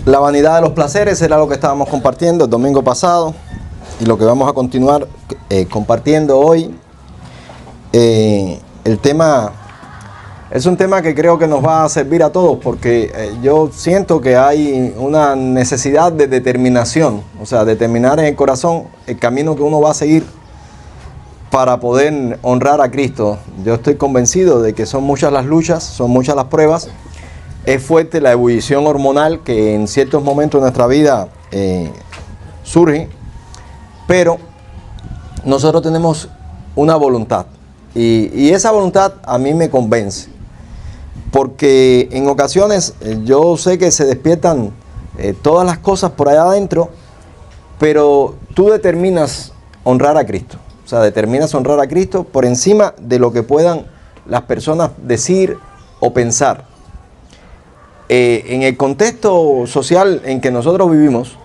La vanidad de los placeres era lo que estábamos compartiendo el domingo pasado y lo que vamos a continuar compartiendo hoy. El tema es un tema que creo que nos va a servir a todos porque yo siento que hay una necesidad de determinación, o sea, determinar en el corazón el camino que uno va a seguir para poder honrar a Cristo. Yo estoy convencido de que son muchas las luchas, son muchas las pruebas. Es fuerte la ebullición hormonal que en ciertos momentos de nuestra vida surge, pero nosotros tenemos una voluntad y esa voluntad a mí me convence, porque en ocasiones yo sé que se despiertan todas las cosas por allá adentro, pero tú determinas honrar a Cristo, o sea, determinas honrar a Cristo por encima de lo que puedan las personas decir o pensar. En el contexto social en que nosotros vivimos,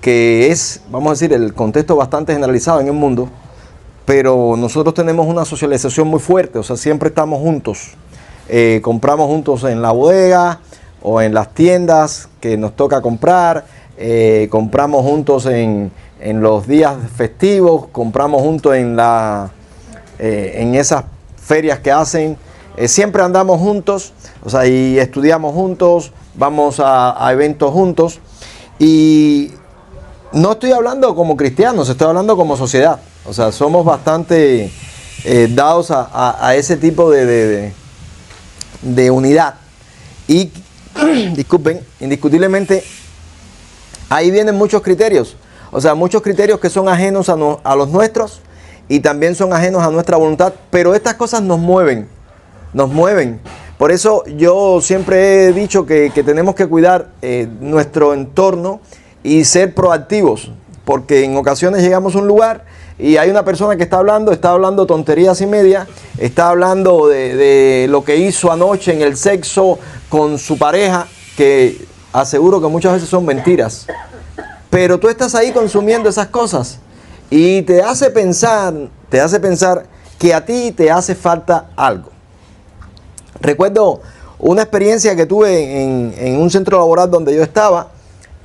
que es, vamos a decir, el contexto bastante generalizado en el mundo, pero nosotros tenemos una socialización muy fuerte, o sea, siempre estamos juntos. Compramos juntos en la bodega o en las tiendas que nos toca comprar, compramos juntos en los días festivos, compramos juntos en esas ferias que hacen. Siempre andamos juntos, o sea, y estudiamos juntos, vamos a eventos juntos. Y no estoy hablando como cristianos, estoy hablando como sociedad. O sea, somos bastante dados a ese tipo de unidad. Y, disculpen, indiscutiblemente, ahí vienen muchos criterios. O sea, muchos criterios que son ajenos a los nuestros y también son ajenos a nuestra voluntad. Pero estas cosas nos mueven. Por eso yo siempre he dicho que tenemos que cuidar nuestro entorno y ser proactivos, porque en ocasiones llegamos a un lugar y hay una persona que está hablando tonterías y media, está hablando de lo que hizo anoche en el sexo con su pareja, que aseguro que muchas veces son mentiras, pero tú estás ahí consumiendo esas cosas y te hace pensar que a ti te hace falta algo. Recuerdo una experiencia que tuve en un centro laboral donde yo estaba,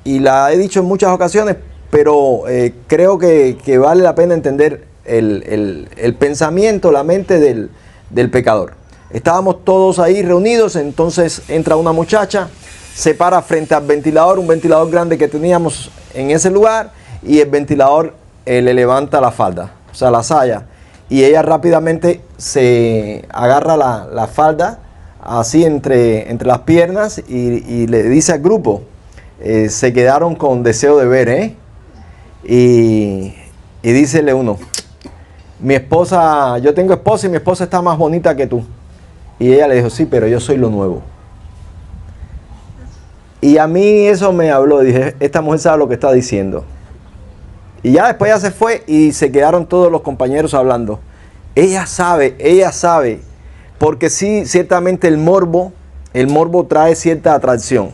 y la he dicho en muchas ocasiones, pero creo que vale la pena entender el pensamiento, la mente del pecador. Estábamos todos ahí reunidos, entonces entra una muchacha, se para frente al ventilador, un ventilador grande que teníamos en ese lugar, y el ventilador le levanta la falda, o sea, la saya, y ella rápidamente se agarra la falda así entre las piernas y le dice al grupo, se quedaron con deseo de ver, y dícele uno, mi esposa, yo tengo esposa y mi esposa está más bonita que tú. Y ella le dijo, sí, pero yo soy lo nuevo. Y a mí eso me habló, dije, esta mujer sabe lo que está diciendo. Y ya después ya se fue y se quedaron todos los compañeros hablando. Ella sabe, porque sí, ciertamente el morbo trae cierta atracción.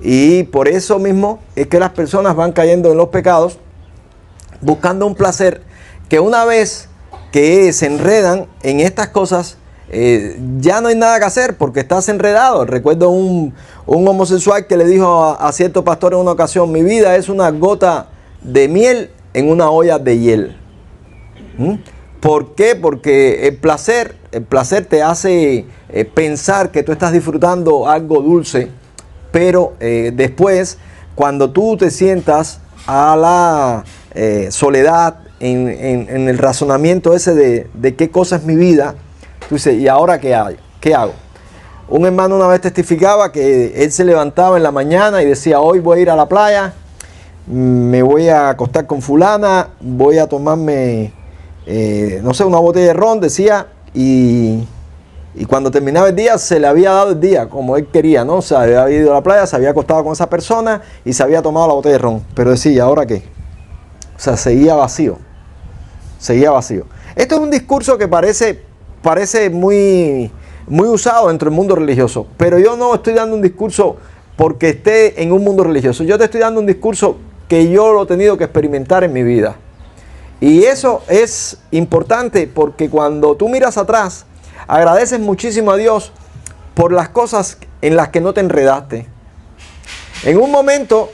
Y por eso mismo es que las personas van cayendo en los pecados, buscando un placer que una vez que se enredan en estas cosas, ya no hay nada que hacer porque estás enredado. Recuerdo un homosexual que le dijo a cierto pastor en una ocasión, mi vida es una gota de miel en una olla de hiel. ¿Por qué? Porque el placer te hace pensar que tú estás disfrutando algo dulce, pero después, cuando tú te sientas a la soledad, en el razonamiento ese de qué cosa es mi vida, tú dices, ¿y ahora qué hago? Un hermano una vez testificaba que él se levantaba en la mañana y decía, hoy voy a ir a la playa, me voy a acostar con fulana, voy a tomarme, no sé, una botella de ron, decía, y cuando terminaba el día, se le había dado el día como él quería, ¿no? O sea, había ido a la playa, se había acostado con esa persona y se había tomado la botella de ron. Pero decía, ¿y ahora qué? O sea, seguía vacío. Esto es un discurso que parece muy usado dentro del mundo religioso, pero yo no estoy dando un discurso porque esté en un mundo religioso. Yo te estoy dando un discurso que yo lo he tenido que experimentar en mi vida. Y eso es importante porque cuando tú miras atrás, agradeces muchísimo a Dios por las cosas en las que no te enredaste. En un momento,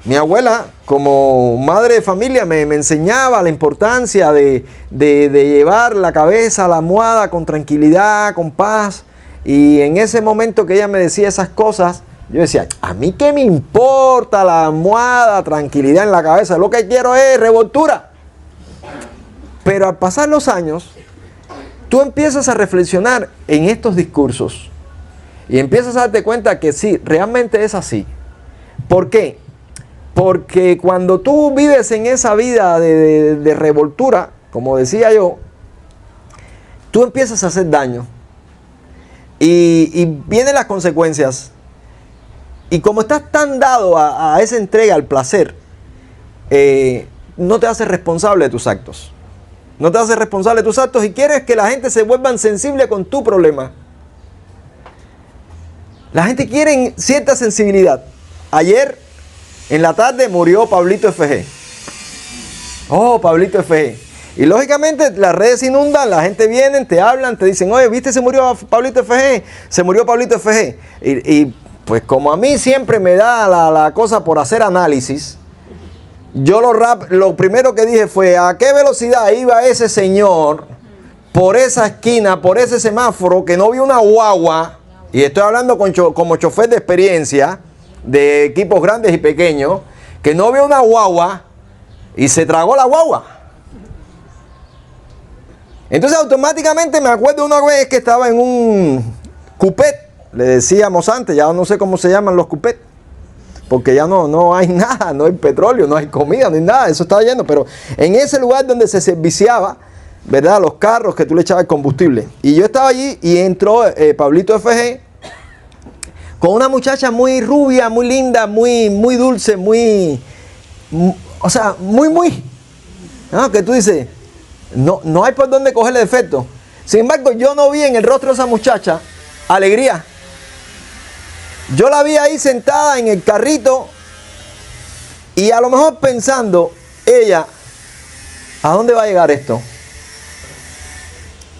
mi abuela, como madre de familia, me enseñaba la importancia de llevar la cabeza a la almohada con tranquilidad, con paz. Y en ese momento que ella me decía esas cosas, yo decía, a mí qué me importa la almohada, tranquilidad en la cabeza, lo que quiero es revoltura. Pero al pasar los años, tú empiezas a reflexionar en estos discursos y empiezas a darte cuenta que sí, realmente es así. ¿Por qué? Porque cuando tú vives en esa vida de revoltura, como decía yo, tú empiezas a hacer daño y vienen las consecuencias. Y como estás tan dado a esa entrega, al placer, no te haces responsable de tus actos. No te haces responsable de tus actos y quieres que la gente se vuelvan sensible con tu problema. La gente quiere cierta sensibilidad. Ayer en la tarde murió Pablito FG. Oh, Pablito FG. Y lógicamente las redes se inundan, la gente viene, te hablan, te dicen, oye, ¿viste se murió Pablito FG? Se murió Pablito FG. Y pues como a mí siempre me da la cosa por hacer análisis, yo lo primero que dije fue, ¿a qué velocidad iba ese señor por esa esquina, por ese semáforo, que no vio una guagua? Y estoy hablando como chofer de experiencia, de equipos grandes y pequeños, que no vio una guagua y se tragó la guagua. Entonces automáticamente me acuerdo una vez que estaba en un cupet, le decíamos antes, ya no sé cómo se llaman los cupet, porque ya no hay nada, no hay petróleo, no hay comida, no hay nada, eso estaba lleno, pero en ese lugar donde se serviciaba, ¿verdad?, los carros que tú le echabas el combustible. Y yo estaba allí y entró Pablito FG con una muchacha muy rubia, muy linda, muy dulce, o sea, muy, ¿no? Que tú dices, no hay por dónde cogerle defecto. Sin embargo, yo no vi en el rostro de esa muchacha alegría. Yo la vi ahí sentada en el carrito y a lo mejor pensando, ella, ¿a dónde va a llegar esto?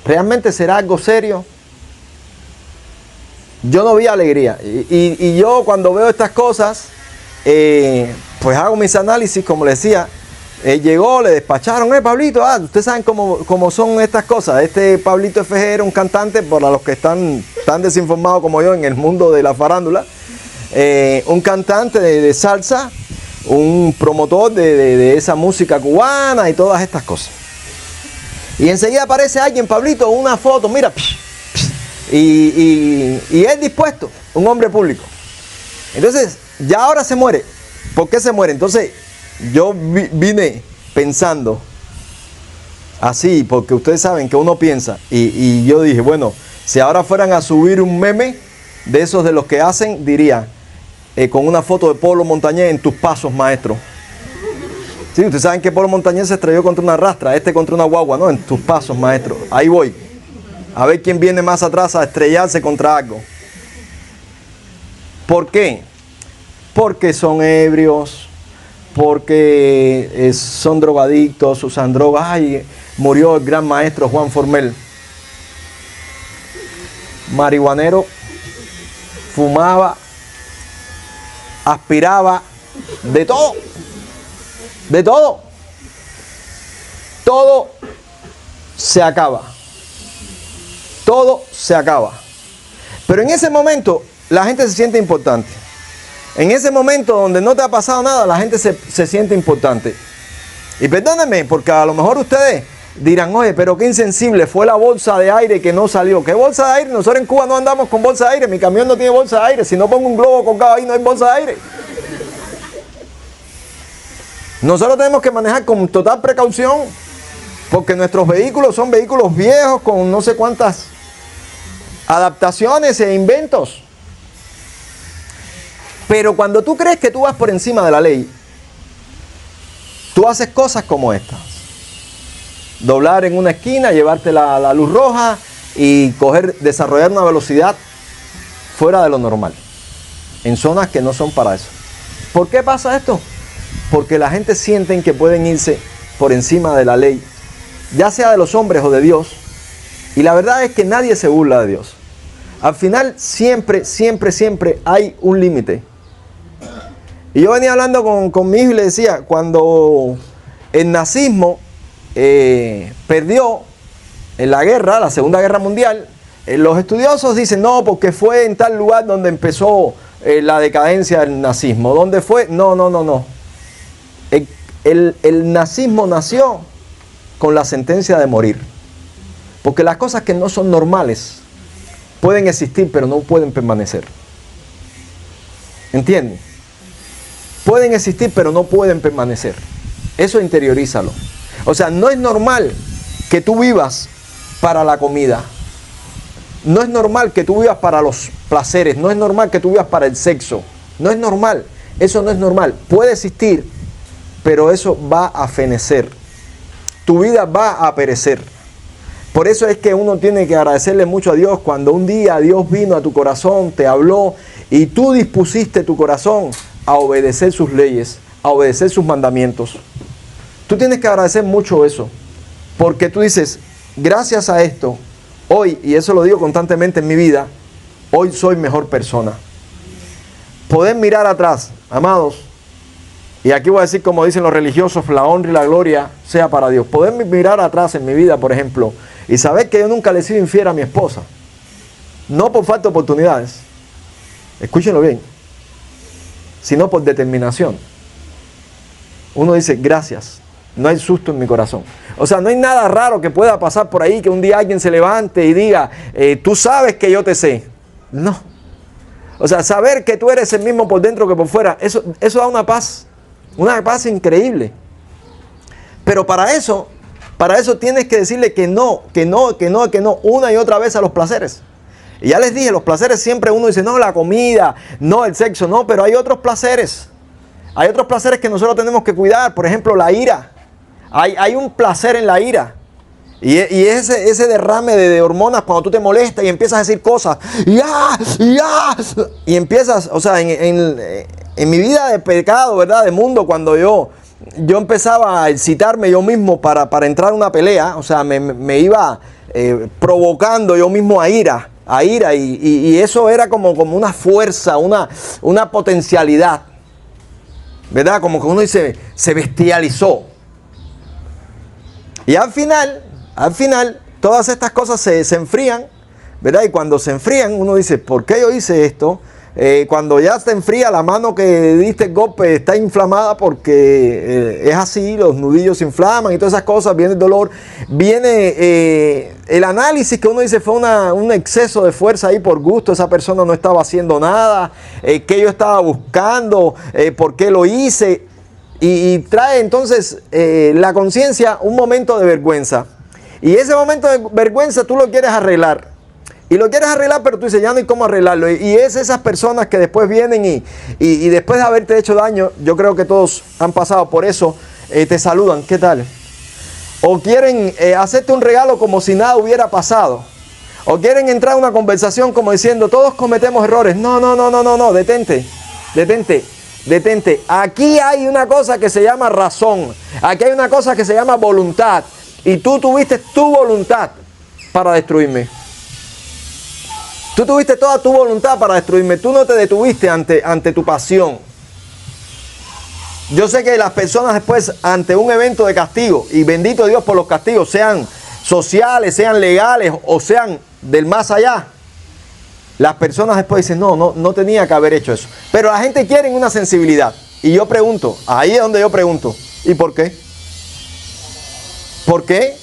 ¿Realmente será algo serio? Yo no vi alegría. Y yo cuando veo estas cosas, pues hago mis análisis, como le decía. Llegó, le despacharon, Pablito, ustedes saben cómo son estas cosas. Este Pablito FG era un cantante, para los que están tan desinformados como yo en el mundo de la farándula, un cantante de salsa, un promotor de esa música cubana y todas estas cosas. Y enseguida aparece alguien, Pablito, una foto, mira, y él dispuesto, un hombre público. Entonces, ya ahora se muere. ¿Por qué se muere? Entonces, yo vine pensando así, porque ustedes saben que uno piensa, y yo dije, bueno, si ahora fueran a subir un meme de esos de los que hacen, diría, con una foto de Polo Montañés en tus pasos, maestro. Sí, ustedes saben que Polo Montañés se estrelló contra una rastra, contra una guagua, ¿no? En tus pasos, maestro. Ahí voy. A ver quién viene más atrás a estrellarse contra algo. ¿Por qué? Porque son ebrios, porque son drogadictos, usan drogas. Ay, murió el gran maestro Juan Formel. Marihuanero, fumaba, aspiraba, de todo. De todo. Todo se acaba. Todo se acaba. Pero en ese momento la gente se siente importante. En ese momento donde no te ha pasado nada, la gente se siente importante. Y perdónenme, porque a lo mejor ustedes dirán, oye, pero qué insensible fue la bolsa de aire que no salió. ¿Qué bolsa de aire? Nosotros en Cuba no andamos con bolsa de aire. Mi camión no tiene bolsa de aire. Si no pongo un globo colgado ahí, no hay bolsa de aire. Nosotros tenemos que manejar con total precaución, porque nuestros vehículos son vehículos viejos con no sé cuántas adaptaciones e inventos. Pero cuando tú crees que tú vas por encima de la ley, tú haces cosas como estas. Doblar en una esquina, llevarte la luz roja y desarrollar una velocidad fuera de lo normal, en zonas que no son para eso. ¿Por qué pasa esto? Porque la gente siente que pueden irse por encima de la ley, ya sea de los hombres o de Dios, y la verdad es que nadie se burla de Dios. Al final siempre hay un límite. Y yo venía hablando con mi hijo y le decía, cuando el nazismo perdió en la guerra, la Segunda Guerra Mundial, los estudiosos dicen, no, porque fue en tal lugar donde empezó la decadencia del nazismo. ¿Dónde fue? No. El nazismo nació con la sentencia de morir. Porque las cosas que no son normales pueden existir, pero no pueden permanecer. ¿Entienden? Pueden existir, pero no pueden permanecer. Eso interiorízalo. O sea, no es normal que tú vivas para la comida. No es normal que tú vivas para los placeres. No es normal que tú vivas para el sexo. No es normal. Eso no es normal. Puede existir, pero eso va a fenecer. Tu vida va a perecer. Por eso es que uno tiene que agradecerle mucho a Dios cuando un día Dios vino a tu corazón, te habló y tú dispusiste tu corazón a obedecer sus leyes, a obedecer sus mandamientos. Tú tienes que agradecer mucho eso, porque tú dices, gracias a esto, hoy, y eso lo digo constantemente en mi vida, hoy soy mejor persona. Poder mirar atrás, amados, y aquí voy a decir como dicen los religiosos, la honra y la gloria sea para Dios. Poder mirar atrás en mi vida, por ejemplo, y saber que yo nunca le he sido infiel a mi esposa. No por falta de oportunidades, escúchenlo bien, sino por determinación. Uno dice, gracias, no hay susto en mi corazón. O sea, no hay nada raro que pueda pasar por ahí, que un día alguien se levante y diga, tú sabes que yo te sé. No. O sea, saber que tú eres el mismo por dentro que por fuera, eso da una paz increíble. Pero para eso tienes que decirle que no, una y otra vez a los placeres. Y ya les dije, los placeres siempre uno dice, no, la comida, no, el sexo, no, pero hay otros placeres. Hay otros placeres que nosotros tenemos que cuidar. Por ejemplo, la ira. Hay un placer en la ira. Y ese derrame de hormonas cuando tú te molestas y empiezas a decir cosas. Y empiezas, o sea, en mi vida de pecado, ¿verdad? De mundo, cuando yo empezaba a excitarme yo mismo para entrar en una pelea. O sea, me iba provocando yo mismo a ira. Y eso era como una fuerza, una potencialidad, ¿verdad? Como que uno dice, se bestializó. Y al final, todas estas cosas se enfrían, ¿verdad? Y cuando se enfrían, uno dice, ¿por qué yo hice esto? Cuando ya se enfría, la mano que diste el golpe está inflamada porque es así, los nudillos se inflaman y todas esas cosas, viene el dolor, viene el análisis que uno dice fue un exceso de fuerza ahí por gusto, esa persona no estaba haciendo nada, que yo estaba buscando, por qué lo hice, y trae entonces la conciencia un momento de vergüenza, y ese momento de vergüenza tú lo quieres arreglar. Y lo quieres arreglar, pero tú dices, ya no hay cómo arreglarlo. Y es esas personas que después vienen y después de haberte hecho daño, yo creo que todos han pasado por eso, te saludan, ¿qué tal? O quieren hacerte un regalo como si nada hubiera pasado. O quieren entrar a una conversación como diciendo, todos cometemos errores. No, detente. Aquí hay una cosa que se llama razón. Aquí hay una cosa que se llama voluntad. Y tú tuviste tu voluntad para destruirme. Tú tuviste toda tu voluntad para destruirme. Tú no te detuviste ante tu pasión. Yo sé que las personas después, ante un evento de castigo, y bendito Dios por los castigos, sean sociales, sean legales o sean del más allá, las personas después dicen, no tenía que haber hecho eso. Pero la gente quiere una sensibilidad. Y yo pregunto, ahí es donde yo pregunto, ¿y por qué? ¿Por qué?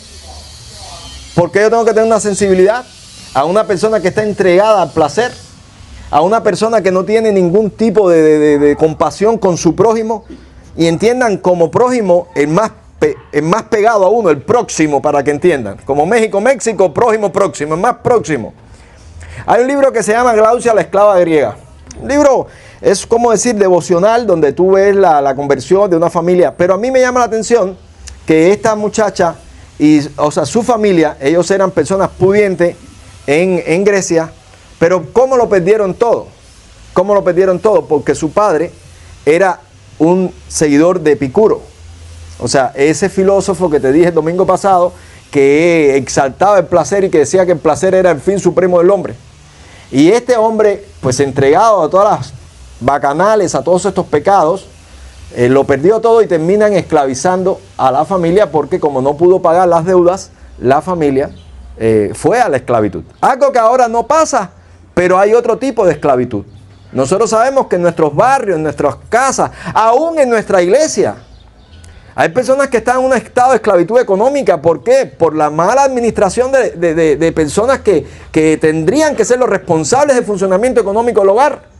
¿Por qué yo tengo que tener una sensibilidad? A una persona que está entregada al placer, a una persona que no tiene ningún tipo de compasión con su prójimo, y entiendan como prójimo el más pegado a uno, el próximo, para que entiendan. Como México, prójimo, el más próximo. Hay un libro que se llama Glaucia, la esclava griega. Un libro es como decir devocional, donde tú ves la conversión de una familia. Pero a mí me llama la atención que esta muchacha, su familia, ellos eran personas pudientes, en Grecia, pero ¿cómo lo perdieron todo? Porque su padre era un seguidor de Epicuro. O sea, ese filósofo que te dije el domingo pasado, que exaltaba el placer y que decía que el placer era el fin supremo del hombre. Y este hombre, pues entregado a todas las bacanales, a todos estos pecados, lo perdió todo y terminan esclavizando a la familia porque como no pudo pagar las deudas, la familia fue a la esclavitud. Algo que ahora no pasa, pero hay otro tipo de esclavitud. Nosotros sabemos que en nuestros barrios, en nuestras casas, aún en nuestra iglesia, hay personas que están en un estado de esclavitud económica. ¿Por qué? Por la mala administración de personas que tendrían que ser los responsables del funcionamiento económico del hogar.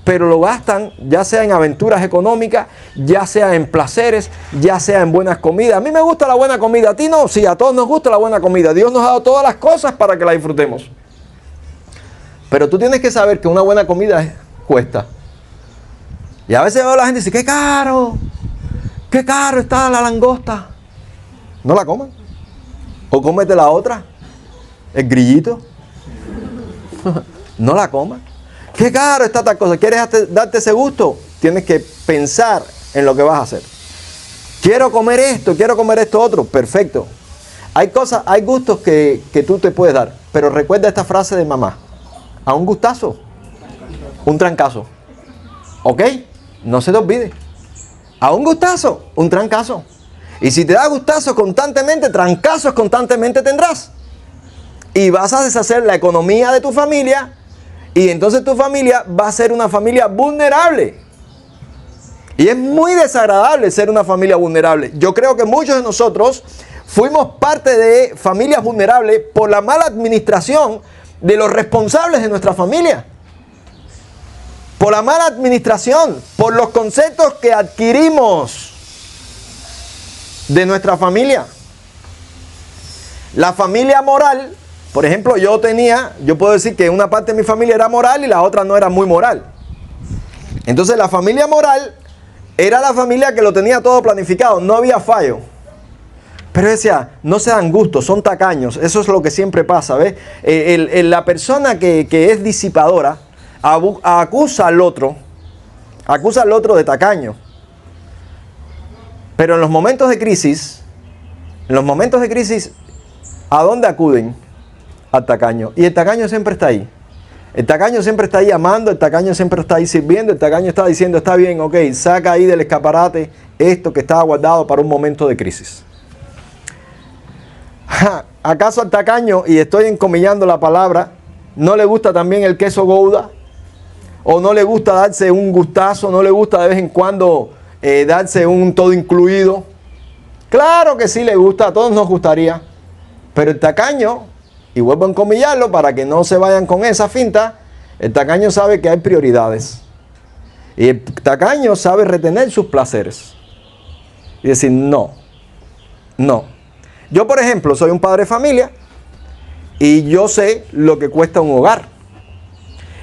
Pero lo gastan ya sea en aventuras económicas, ya sea en placeres, ya sea en buenas comidas. A mí me gusta la buena comida, a ti no, sí, a todos nos gusta la buena comida. Dios nos ha dado todas las cosas para que la disfrutemos. Pero tú tienes que saber que una buena comida cuesta. Y a veces veo a la gente y dice, qué caro está la langosta. No la coman. O cómete la otra, el grillito. No la coman. Qué caro está tal cosa. ¿Quieres darte ese gusto? Tienes que pensar en lo que vas a hacer. Quiero comer esto otro. Perfecto. Hay cosas, hay gustos que tú te puedes dar. Pero recuerda esta frase de mamá. A un gustazo, un trancazo. ¿Ok? No se te olvide. A un gustazo, un trancazo. Y si te da gustazo constantemente, trancazos constantemente tendrás. Y vas a deshacer la economía de tu familia. Y entonces tu familia va a ser una familia vulnerable. Y es muy desagradable ser una familia vulnerable. Yo creo que muchos de nosotros fuimos parte de familias vulnerables por la mala administración de los responsables de nuestra familia. Por la mala administración, por los conceptos que adquirimos de nuestra familia. La familia moral. Por ejemplo, yo puedo decir que una parte de mi familia era moral y la otra no era muy moral. Entonces la familia moral era la familia que lo tenía todo planificado, no había fallo. Pero decía, no se dan gusto, son tacaños, eso es lo que siempre pasa, ¿ves? La persona que es disipadora acusa al otro de tacaño. Pero en los momentos de crisis, ¿a dónde acuden? Al tacaño. Y el tacaño siempre está ahí. El tacaño siempre está ahí amando, el tacaño siempre está ahí sirviendo, el tacaño está diciendo, está bien, ok, saca ahí del escaparate esto que estaba guardado para un momento de crisis. ¿Acaso al tacaño, y estoy encomillando la palabra, no le gusta también el queso Gouda? ¿O no le gusta darse un gustazo? ¿No le gusta de vez en cuando darse un todo incluido? Claro que sí le gusta, a todos nos gustaría. Pero el tacaño, y vuelvo a encomillarlo para que no se vayan con esa finta, el tacaño sabe que hay prioridades. Y el tacaño sabe retener sus placeres. Y decir, no. Yo, por ejemplo, soy un padre de familia y yo sé lo que cuesta un hogar.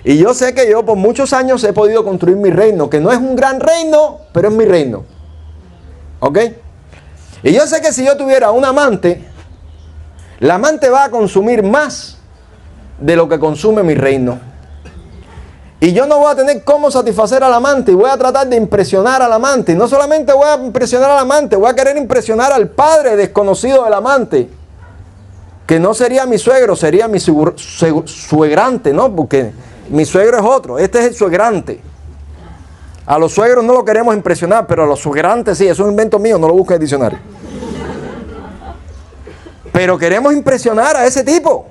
Y yo sé que yo por muchos años he podido construir mi reino, que no es un gran reino, pero es mi reino. ¿Ok? Y yo sé que si yo tuviera un amante, la amante va a consumir más de lo que consume mi reino. Y yo no voy a tener cómo satisfacer al amante y voy a tratar de impresionar al amante. Y no solamente voy a impresionar al amante, voy a querer impresionar al padre desconocido del amante. Que no sería mi suegro, sería mi suegrante, ¿no? Porque mi suegro es otro, este es el suegrante. A los suegros no lo queremos impresionar, pero a los suegrantes sí, eso es un invento mío, no lo busques en el diccionario. Pero queremos impresionar a ese tipo.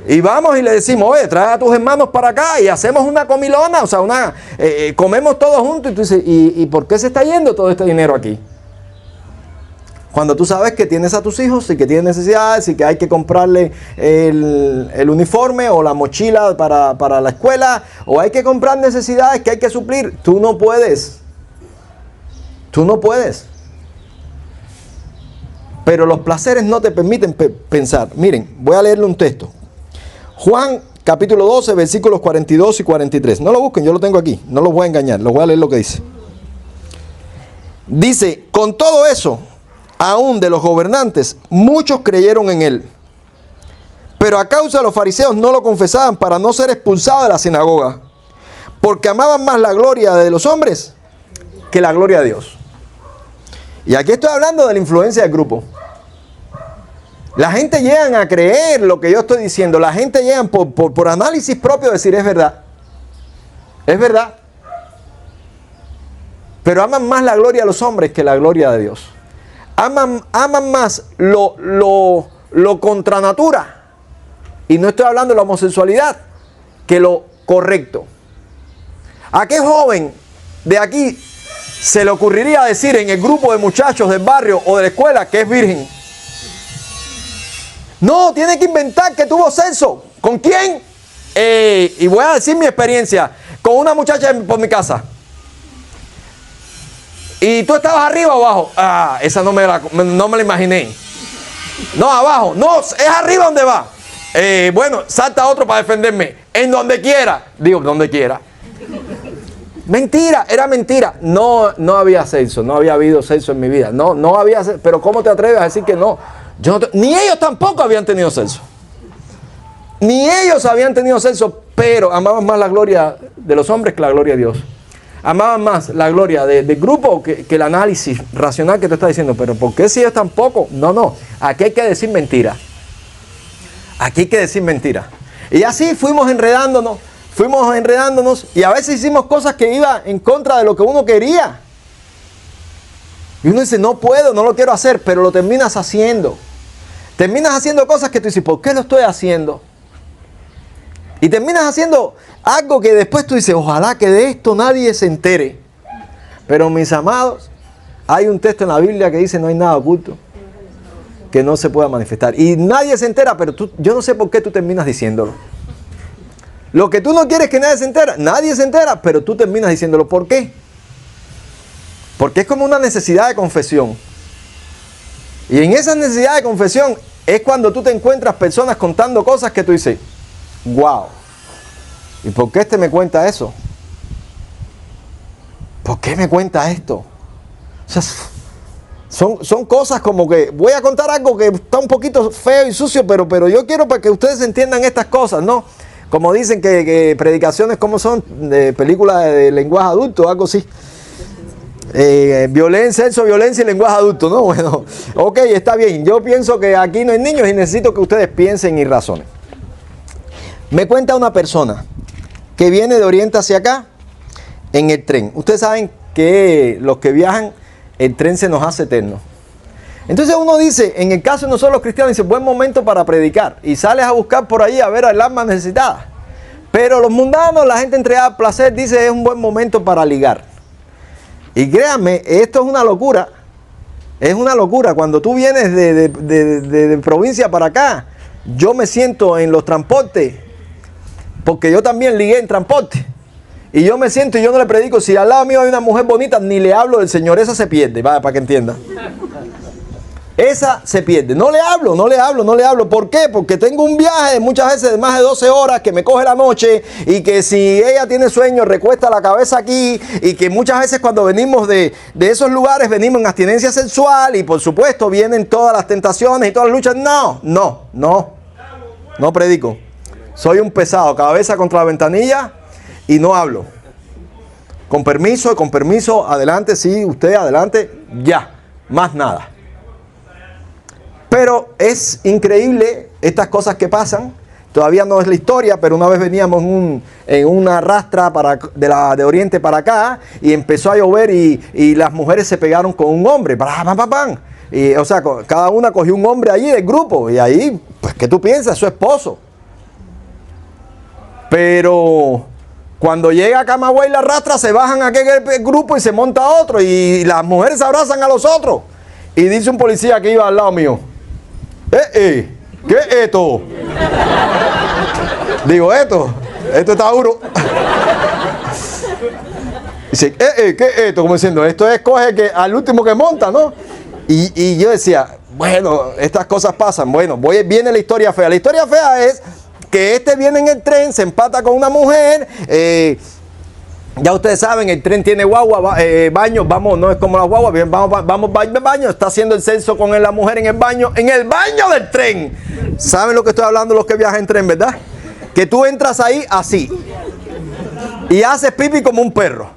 Y vamos y le decimos, oye, trae a tus hermanos para acá y hacemos una comilona, o sea, comemos todos juntos. Y tú dices, ¿y por qué se está yendo todo este dinero aquí? Cuando tú sabes que tienes a tus hijos y que tienes necesidades y que hay que comprarle el uniforme o la mochila para la escuela, o hay que comprar necesidades que hay que suplir, tú no puedes. Pero los placeres no te permiten pensar. Miren, voy a leerle un texto. Juan capítulo 12, versículos 42 y 43. No lo busquen, yo lo tengo aquí. No los voy a engañar, los voy a leer lo que dice. Dice, con todo eso, aún de los gobernantes, muchos creyeron en él. Pero a causa de los fariseos no lo confesaban para no ser expulsados de la sinagoga. Porque amaban más la gloria de los hombres que la gloria de Dios. Y aquí estoy hablando de la influencia del grupo. La gente llega a creer lo que yo estoy diciendo. La gente llega por análisis propio a decir, es verdad. Es verdad. Pero aman más la gloria de los hombres que la gloria de Dios. Aman más lo contra natura. Y no estoy hablando de la homosexualidad, que lo correcto. ¿A qué joven de aquí se le ocurriría decir en el grupo de muchachos del barrio o de la escuela que es virgen? No, tiene que inventar que tuvo sexo. ¿Con quién? Y voy a decir mi experiencia. Con una muchacha por mi casa. ¿Y tú estabas arriba o abajo? Ah, esa no me la imaginé. No, abajo. No, es arriba donde va. Bueno, salta otro para defenderme. En donde quiera. Digo, donde quiera. Mentira, era mentira. No había sexo, no había habido sexo en mi vida. No había sexo. Pero ¿cómo te atreves a decir que no? Ni ellos tampoco habían tenido sexo. Ni ellos habían tenido sexo, pero amaban más la gloria de los hombres que la gloria de Dios. Amaban más la gloria del grupo que el análisis racional que te está diciendo. Pero ¿por qué si ellos tampoco? No. Aquí hay que decir mentira. Aquí hay que decir mentira. Y así fuimos enredándonos y a veces hicimos cosas que iban en contra de lo que uno quería. Y uno dice, no puedo, no lo quiero hacer, pero lo terminas haciendo. Terminas haciendo cosas que tú dices, ¿por qué lo estoy haciendo? Y terminas haciendo algo que después tú dices, ojalá que de esto nadie se entere. Pero mis amados, hay un texto en la Biblia que dice, no hay nada oculto que no se pueda manifestar. Y nadie se entera, pero yo no sé por qué tú terminas diciéndolo. Lo que tú no quieres que nadie se entera, pero tú terminas diciéndolo. ¿Por qué? Porque es como una necesidad de confesión. Y en esa necesidad de confesión es cuando tú te encuentras personas contando cosas que tú dices, wow, ¿y por qué este me cuenta eso? ¿Por qué me cuenta esto? O sea, son cosas como que voy a contar algo que está un poquito feo y sucio, pero yo quiero para que ustedes entiendan estas cosas, ¿no? Como dicen que predicaciones como son de películas de lenguaje adulto, algo así. Sexo, violencia y lenguaje adulto, ¿no? Bueno, ok, está bien. Yo pienso que aquí no hay niños y necesito que ustedes piensen y razonen. Me cuenta una persona que viene de Oriente hacia acá en el tren. Ustedes saben que los que viajan, el tren se nos hace eterno. Entonces uno dice, en el caso de nosotros los cristianos, dice, buen momento para predicar. Y sales a buscar por ahí a ver al alma necesitada. Pero los mundanos, la gente entregada al placer, dice, es un buen momento para ligar. Y créanme, esto es una locura. Es una locura. Cuando tú vienes de provincia para acá, yo me siento en los transportes, porque yo también ligué en transporte. Y yo me siento y yo no le predico. Si al lado mío hay una mujer bonita, ni le hablo del Señor. Esa se pierde, vaya, para que entiendan. Esa se pierde. No le hablo. ¿Por qué? Porque tengo un viaje muchas veces de más de 12 horas que me coge la noche y que si ella tiene sueño recuesta la cabeza aquí y que muchas veces cuando venimos de esos lugares venimos en abstinencia sexual y por supuesto vienen todas las tentaciones y todas las luchas. No predico. Soy un pesado, cabeza contra la ventanilla y no hablo. Con permiso, adelante, sí, usted adelante, ya, más nada. Pero es increíble estas cosas que pasan. Todavía no es la historia, pero una vez veníamos en una rastra de Oriente para acá y empezó a llover y las mujeres se pegaron con un hombre. Y, o sea, cada una cogió un hombre allí del grupo y ahí, pues, ¿qué tú piensas? Su esposo. Pero cuando llega a Camagüey la rastra, se bajan a aquel grupo y se monta otro y las mujeres se abrazan a los otros. Y dice un policía que iba al lado mío, ¿qué es esto? Digo, esto está duro. Dice, ¿qué es esto? Como diciendo, esto es coge al último que monta, ¿no? Y yo decía, bueno, estas cosas pasan. Bueno, viene la historia fea. La historia fea es que viene en el tren, se empata con una mujer, ya ustedes saben, el tren tiene guagua, baño, vamos, no es como la guagua, bien, vamos baño, está haciendo el censo con la mujer en el baño del tren. ¿Saben lo que estoy hablando los que viajan en tren, verdad? Que tú entras ahí así y haces pipi como un perro.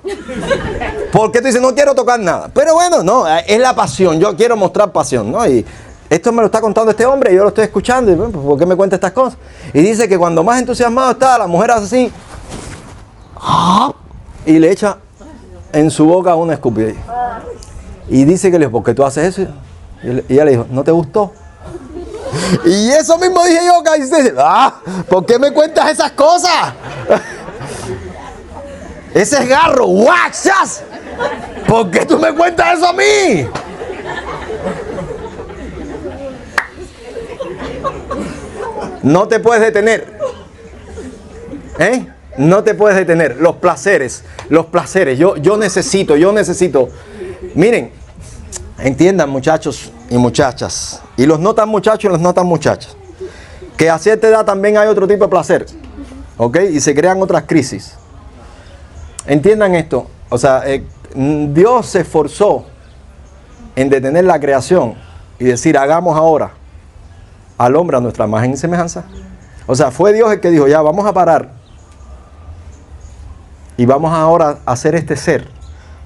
Porque tú dices, no quiero tocar nada. Pero bueno, no, es la pasión, yo quiero mostrar pasión, ¿no? Y esto me lo está contando este hombre y yo lo estoy escuchando. Y bueno, ¿por qué me cuenta estas cosas? Y dice que cuando más entusiasmado está, la mujer hace así y le echa en su boca una escupida. Y dice que le dijo, ¿por qué tú haces eso? Y ella le dijo, ¿no te gustó? Y eso mismo dije yo, que dice, ¿por qué me cuentas esas cosas? Ese garro, guachas. ¿Por qué tú me cuentas eso a mí? No te puedes detener. No te puedes detener. Los placeres. Yo necesito. Miren, entiendan, muchachos y muchachas, y los no tan muchachos y los no tan muchachas, que a cierta edad también hay otro tipo de placer, ¿ok? Y se crean otras crisis. Entiendan esto. O sea, Dios se esforzó en detener la creación y decir, hagamos ahora al hombre a nuestra imagen y semejanza. O sea, fue Dios el que dijo, ya, vamos a parar y vamos ahora a hacer este ser,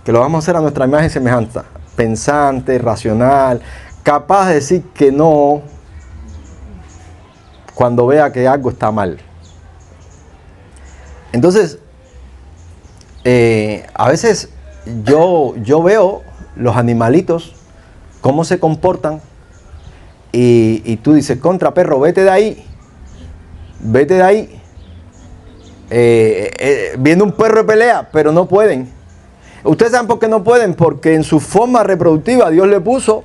que lo vamos a hacer a nuestra imagen y semejanza, pensante, racional, capaz de decir que no cuando vea que algo está mal. Entonces, a veces yo veo los animalitos, cómo se comportan, y tú dices, contra perro, vete de ahí. Viendo un perro de pelea, pero no pueden. Ustedes saben por qué no pueden, porque en su forma reproductiva Dios le puso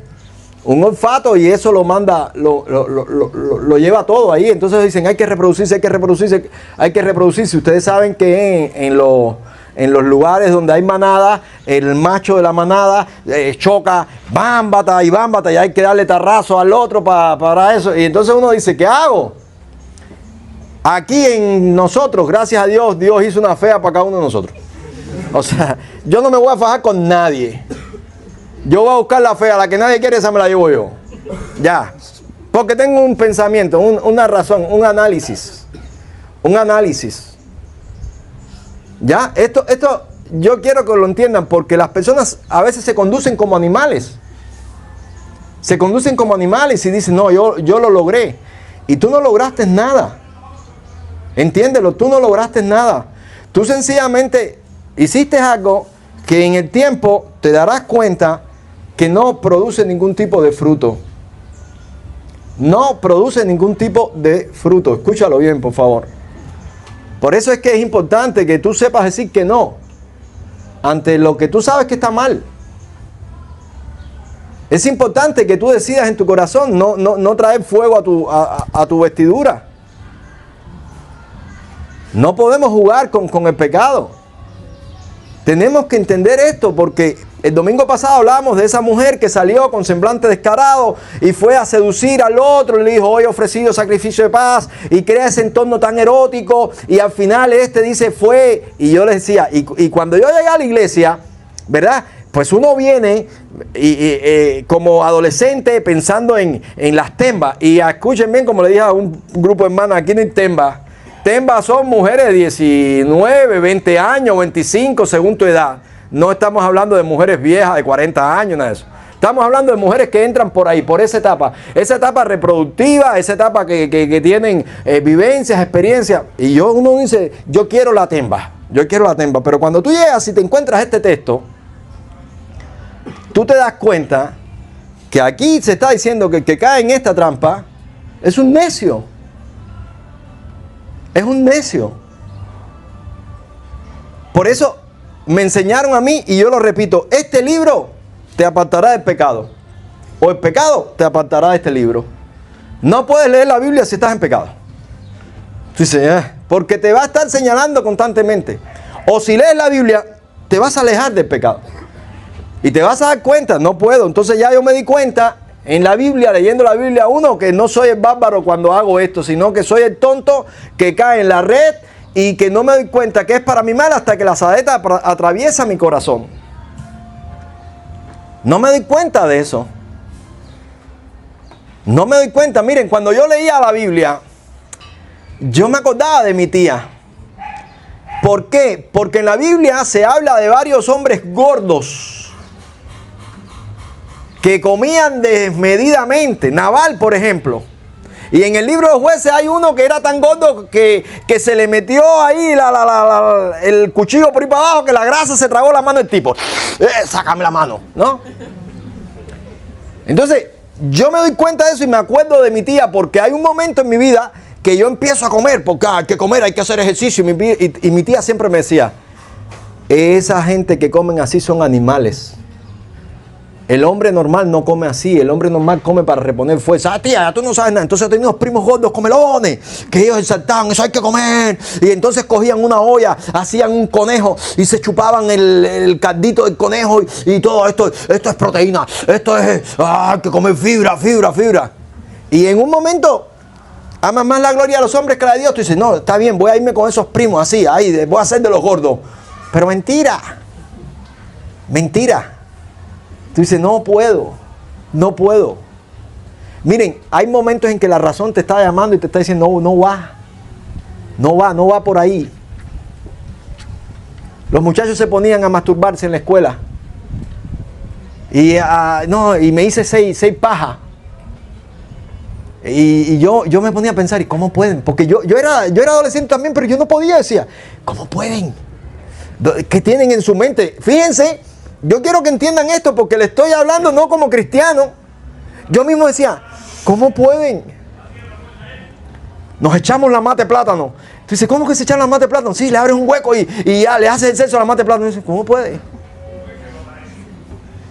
un olfato y eso lo manda, lo lleva todo ahí. Entonces dicen, hay que reproducirse. Ustedes saben que en los lugares donde hay manada, el macho de la manada choca, bámbata, y hay que darle tarrazo al otro para eso. Y entonces uno dice, ¿qué hago? Aquí en nosotros, gracias a Dios, Dios hizo una fea para cada uno de nosotros. O sea, yo no me voy a fajar con nadie. Yo voy a buscar la fea, la que nadie quiere, esa me la llevo yo. Ya. Porque tengo un pensamiento, una razón, un análisis. Ya, esto yo quiero que lo entiendan, porque las personas a veces se conducen como animales. Y dicen, no, yo lo logré. Y tú no lograste nada. Entiéndelo, tú no lograste nada. Tú sencillamente hiciste algo que en el tiempo te darás cuenta que no produce ningún tipo de fruto. No produce ningún tipo de fruto. Escúchalo bien, por favor. Por eso es que es importante que tú sepas decir que no ante lo que tú sabes que está mal. Es importante que tú decidas en tu corazón no traer fuego a tu vestidura. No podemos jugar con el pecado. Tenemos que entender esto, porque el domingo pasado hablábamos de esa mujer que salió con semblante descarado y fue a seducir al otro y le dijo, hoy he ofrecido sacrificio de paz, y crea ese entorno tan erótico, y al final dice fue, y yo les decía, y cuando yo llegué a la iglesia, ¿verdad? Pues uno viene como adolescente pensando en las tembas, y escuchen bien como le dije a un grupo de hermanos, aquí no hay tembas. Tembas son mujeres de 19, 20 años, 25 según tu edad. No estamos hablando de mujeres viejas de 40 años, nada de eso. Estamos hablando de mujeres que entran por ahí, por esa etapa reproductiva, esa etapa que tienen vivencias, experiencias. Y uno dice, yo quiero la temba. Pero cuando tú llegas y te encuentras este texto, tú te das cuenta que aquí se está diciendo que el que cae en esta trampa es un necio. Es un necio. Por eso me enseñaron a mí, y yo lo repito, este libro te apartará del pecado, o el pecado te apartará de este libro. No puedes leer la Biblia si estás en pecado. Tú dices, porque te va a estar señalando constantemente. O si lees la Biblia, te vas a alejar del pecado. Y te vas a dar cuenta, no puedo. Entonces ya yo me di cuenta en la Biblia, leyendo la Biblia, que no soy el bárbaro cuando hago esto, sino que soy el tonto que cae en la red y que no me doy cuenta que es para mi mal hasta que la saeta atraviesa mi corazón. No me doy cuenta de eso. No me doy cuenta. Miren, cuando yo leía la Biblia, yo me acordaba de mi tía. ¿Por qué? Porque en la Biblia se habla de varios hombres gordos que comían desmedidamente. Nabal, por ejemplo, Y en el libro de los Jueces hay uno que era tan gordo que se le metió ahí el cuchillo por ahí para abajo, que la grasa se tragó la mano del tipo. Sácame la mano, ¿no? Entonces, yo me doy cuenta de eso y me acuerdo de mi tía, porque hay un momento en mi vida que yo empiezo a comer, porque hay que comer, hay que hacer ejercicio. Y mi tía siempre me decía, esa gente que comen así son animales. El hombre normal no come así, el hombre normal come para reponer fuerza. Ah, tía, tú no sabes nada. Entonces tenía unos primos gordos comelones, que ellos exaltaban, eso hay que comer. Y entonces cogían una olla, hacían un conejo y se chupaban el caldito del conejo y todo esto es proteína, esto es, hay que comer fibra. Y en un momento, amas más la gloria de los hombres que la de Dios. Tú dices, no, está bien, voy a irme con esos primos así, ahí, voy a ser de los gordos. Pero mentira. Tú dices, no puedo. Miren, hay momentos en que la razón te está llamando y te está diciendo, no va por ahí. Los muchachos se ponían a masturbarse en la escuela. Y me hice seis pajas. Y yo me ponía a pensar, ¿y cómo pueden? Porque yo era adolescente también, pero yo no podía, decía, ¿cómo pueden? ¿Qué tienen en su mente? Fíjense. Yo quiero que entiendan esto porque le estoy hablando no como cristiano. Yo mismo decía, ¿cómo pueden? Nos echamos la mate de plátano. Tú dices, ¿cómo que se echan la mate de plátano? Sí, le abres un hueco y ya le haces el sexo a la mate de plátano. Y dices, ¿cómo puede?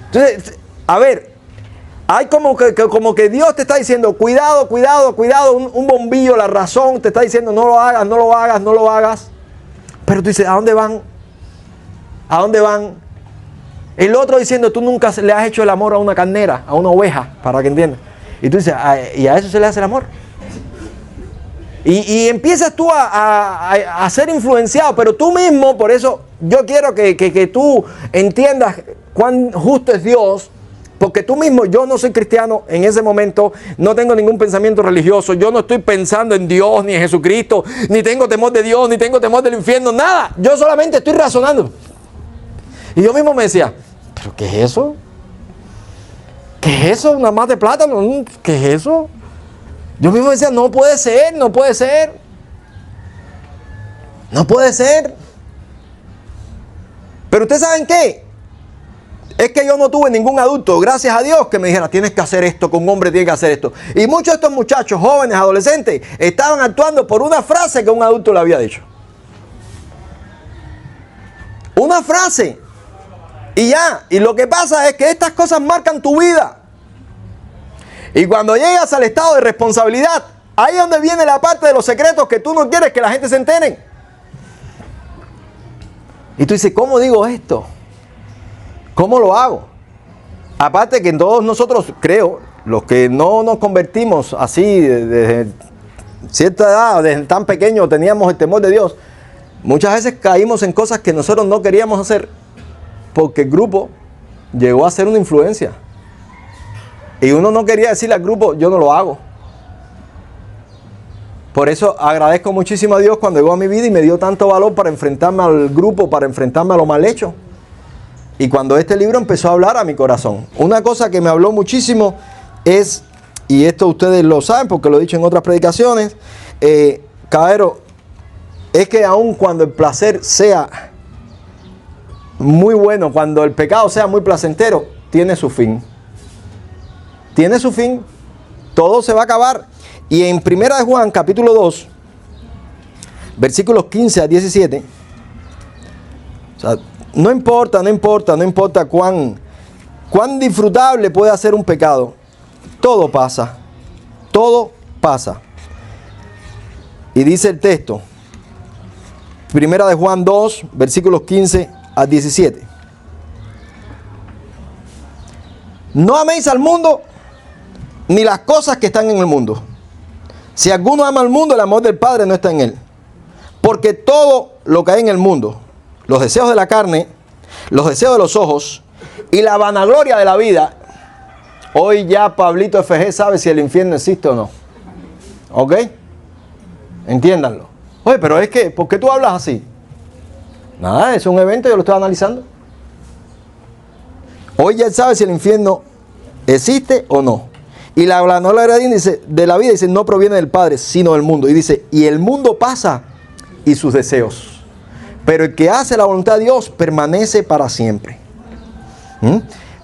Entonces, a ver, hay como que Dios te está diciendo, cuidado, un bombillo, la razón te está diciendo, no lo hagas. Pero tú dices, ¿a dónde van? El otro diciendo, tú nunca le has hecho el amor a una carnera, a una oveja, para que entiendas. Y tú dices, ¿y a eso se le hace el amor? Y empiezas tú a ser influenciado, pero tú mismo, por eso yo quiero que tú entiendas cuán justo es Dios, porque tú mismo, yo no soy cristiano en ese momento, no tengo ningún pensamiento religioso, yo no estoy pensando en Dios, ni en Jesucristo, ni tengo temor de Dios, ni tengo temor del infierno, nada. Yo solamente estoy razonando. Y yo mismo me decía, ¿pero qué es eso? ¿Qué es eso? ¿Una mate de plátano? ¿Qué es eso? Yo mismo decía, no puede ser. Pero ustedes saben qué, es que yo no tuve ningún adulto, gracias a Dios, que me dijera, tienes que hacer esto, que un hombre tiene que hacer esto. Y muchos de estos muchachos, jóvenes, adolescentes, estaban actuando por una frase que un adulto le había dicho. Una frase. Y ya, y lo que pasa es que estas cosas marcan tu vida. Y cuando llegas al estado de responsabilidad, ahí es donde viene la parte de los secretos que tú no quieres que la gente se entere. Y tú dices, ¿cómo digo esto? ¿Cómo lo hago? Aparte que todos nosotros, creo, los que no nos convertimos así desde cierta edad, desde tan pequeño teníamos el temor de Dios, muchas veces caímos en cosas que nosotros no queríamos hacer, porque el grupo llegó a ser una influencia. Y uno no quería decirle al grupo, yo no lo hago. Por eso agradezco muchísimo a Dios cuando llegó a mi vida y me dio tanto valor para enfrentarme al grupo, para enfrentarme a lo mal hecho. Y cuando este libro empezó a hablar a mi corazón. Una cosa que me habló muchísimo es, y esto ustedes lo saben porque lo he dicho en otras predicaciones, caballero, es que aun cuando el placer sea muy bueno, cuando el pecado sea muy placentero, tiene su fin. Tiene su fin. Todo se va a acabar. Y en 1 de Juan, capítulo 2, versículos 15 a 17, o sea, no importa cuán disfrutable puede ser un pecado. Todo pasa. Y dice el texto, 1 de Juan 2, versículos 15 a 17. No améis al mundo, ni las cosas que están en el mundo. Si alguno ama al mundo, el amor del Padre no está en él. Porque todo lo que hay en el mundo, los deseos de la carne, los deseos de los ojos y la vanagloria de la vida. Hoy ya Pablito FG sabe si el infierno existe o no. ¿Ok? Entiéndanlo. Oye, pero es que, ¿por qué tú hablas así? Nada, es un evento, yo lo estoy analizando. Hoy ya él sabe si el infierno existe o no. Y la gloria de la vida, dice, no proviene del Padre, sino del mundo. Y dice, y el mundo pasa y sus deseos. Pero el que hace la voluntad de Dios permanece para siempre.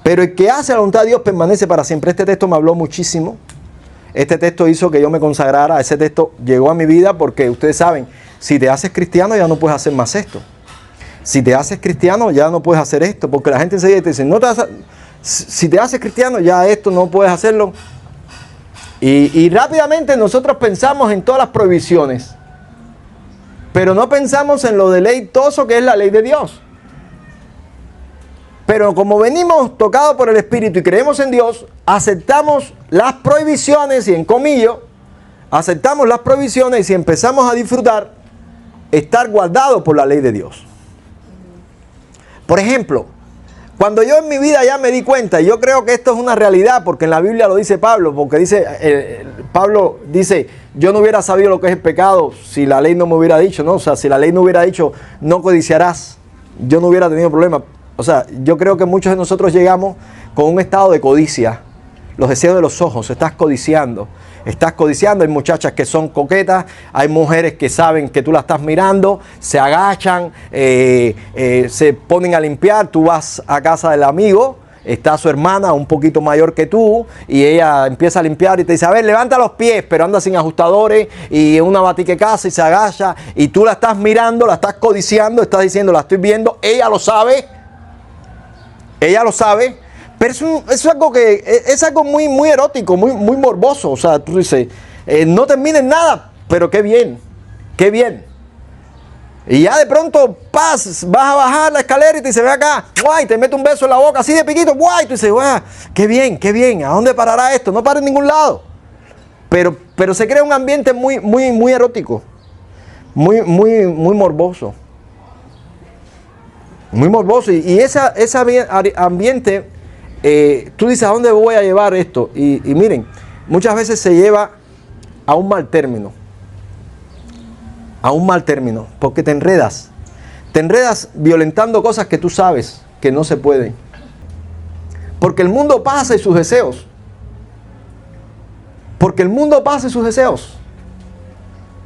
Pero el que hace la voluntad de Dios permanece para siempre. Este texto me habló muchísimo. Este texto hizo que yo me consagrara. Ese texto llegó a mi vida porque ustedes saben, si te haces cristiano ya no puedes hacer más esto. Si te haces cristiano ya no puedes hacer esto. Porque la gente enseguida te dice, si te haces cristiano ya esto no puedes hacerlo. Y rápidamente nosotros pensamos en todas las prohibiciones. Pero no pensamos en lo deleitoso que es la ley de Dios. Pero como venimos tocados por el Espíritu y creemos en Dios, aceptamos las prohibiciones y en comillas, aceptamos las prohibiciones y empezamos a disfrutar estar guardados por la ley de Dios. Por ejemplo, cuando yo en mi vida ya me di cuenta, y yo creo que esto es una realidad, porque en la Biblia lo dice Pablo, porque Pablo dice, yo no hubiera sabido lo que es el pecado si la ley no me hubiera dicho, ¿no? O sea, si la ley no hubiera dicho, no codiciarás, yo no hubiera tenido problema. O sea, yo creo que muchos de nosotros llegamos con un estado de codicia, los deseos de los ojos, estás codiciando, hay muchachas que son coquetas, hay mujeres que saben que tú la estás mirando, se agachan, se ponen a limpiar, tú vas a casa del amigo, está su hermana un poquito mayor que tú y ella empieza a limpiar y te dice, a ver, levanta los pies, pero anda sin ajustadores y una batique casa y se agacha y tú la estás mirando, la estás codiciando, estás diciendo, la estoy viendo, ella lo sabe, pero es algo muy, muy erótico, muy, muy morboso. O sea, tú dices, no termina en nada, pero qué bien, qué bien. Y ya de pronto vas a bajar la escalera y te dice, ve acá, guay, te mete un beso en la boca, así de piquito, guay, tú dices, guay, qué bien, ¿a dónde parará esto? No para en ningún lado. Pero se crea un ambiente muy, muy, muy erótico, muy, muy, muy morboso. Muy morboso. Y ese ambiente, tú dices, ¿a dónde voy a llevar esto? Y miren, muchas veces se lleva a un mal término. A un mal término, porque te enredas violentando cosas que tú sabes que no se pueden. Porque el mundo pasa y sus deseos.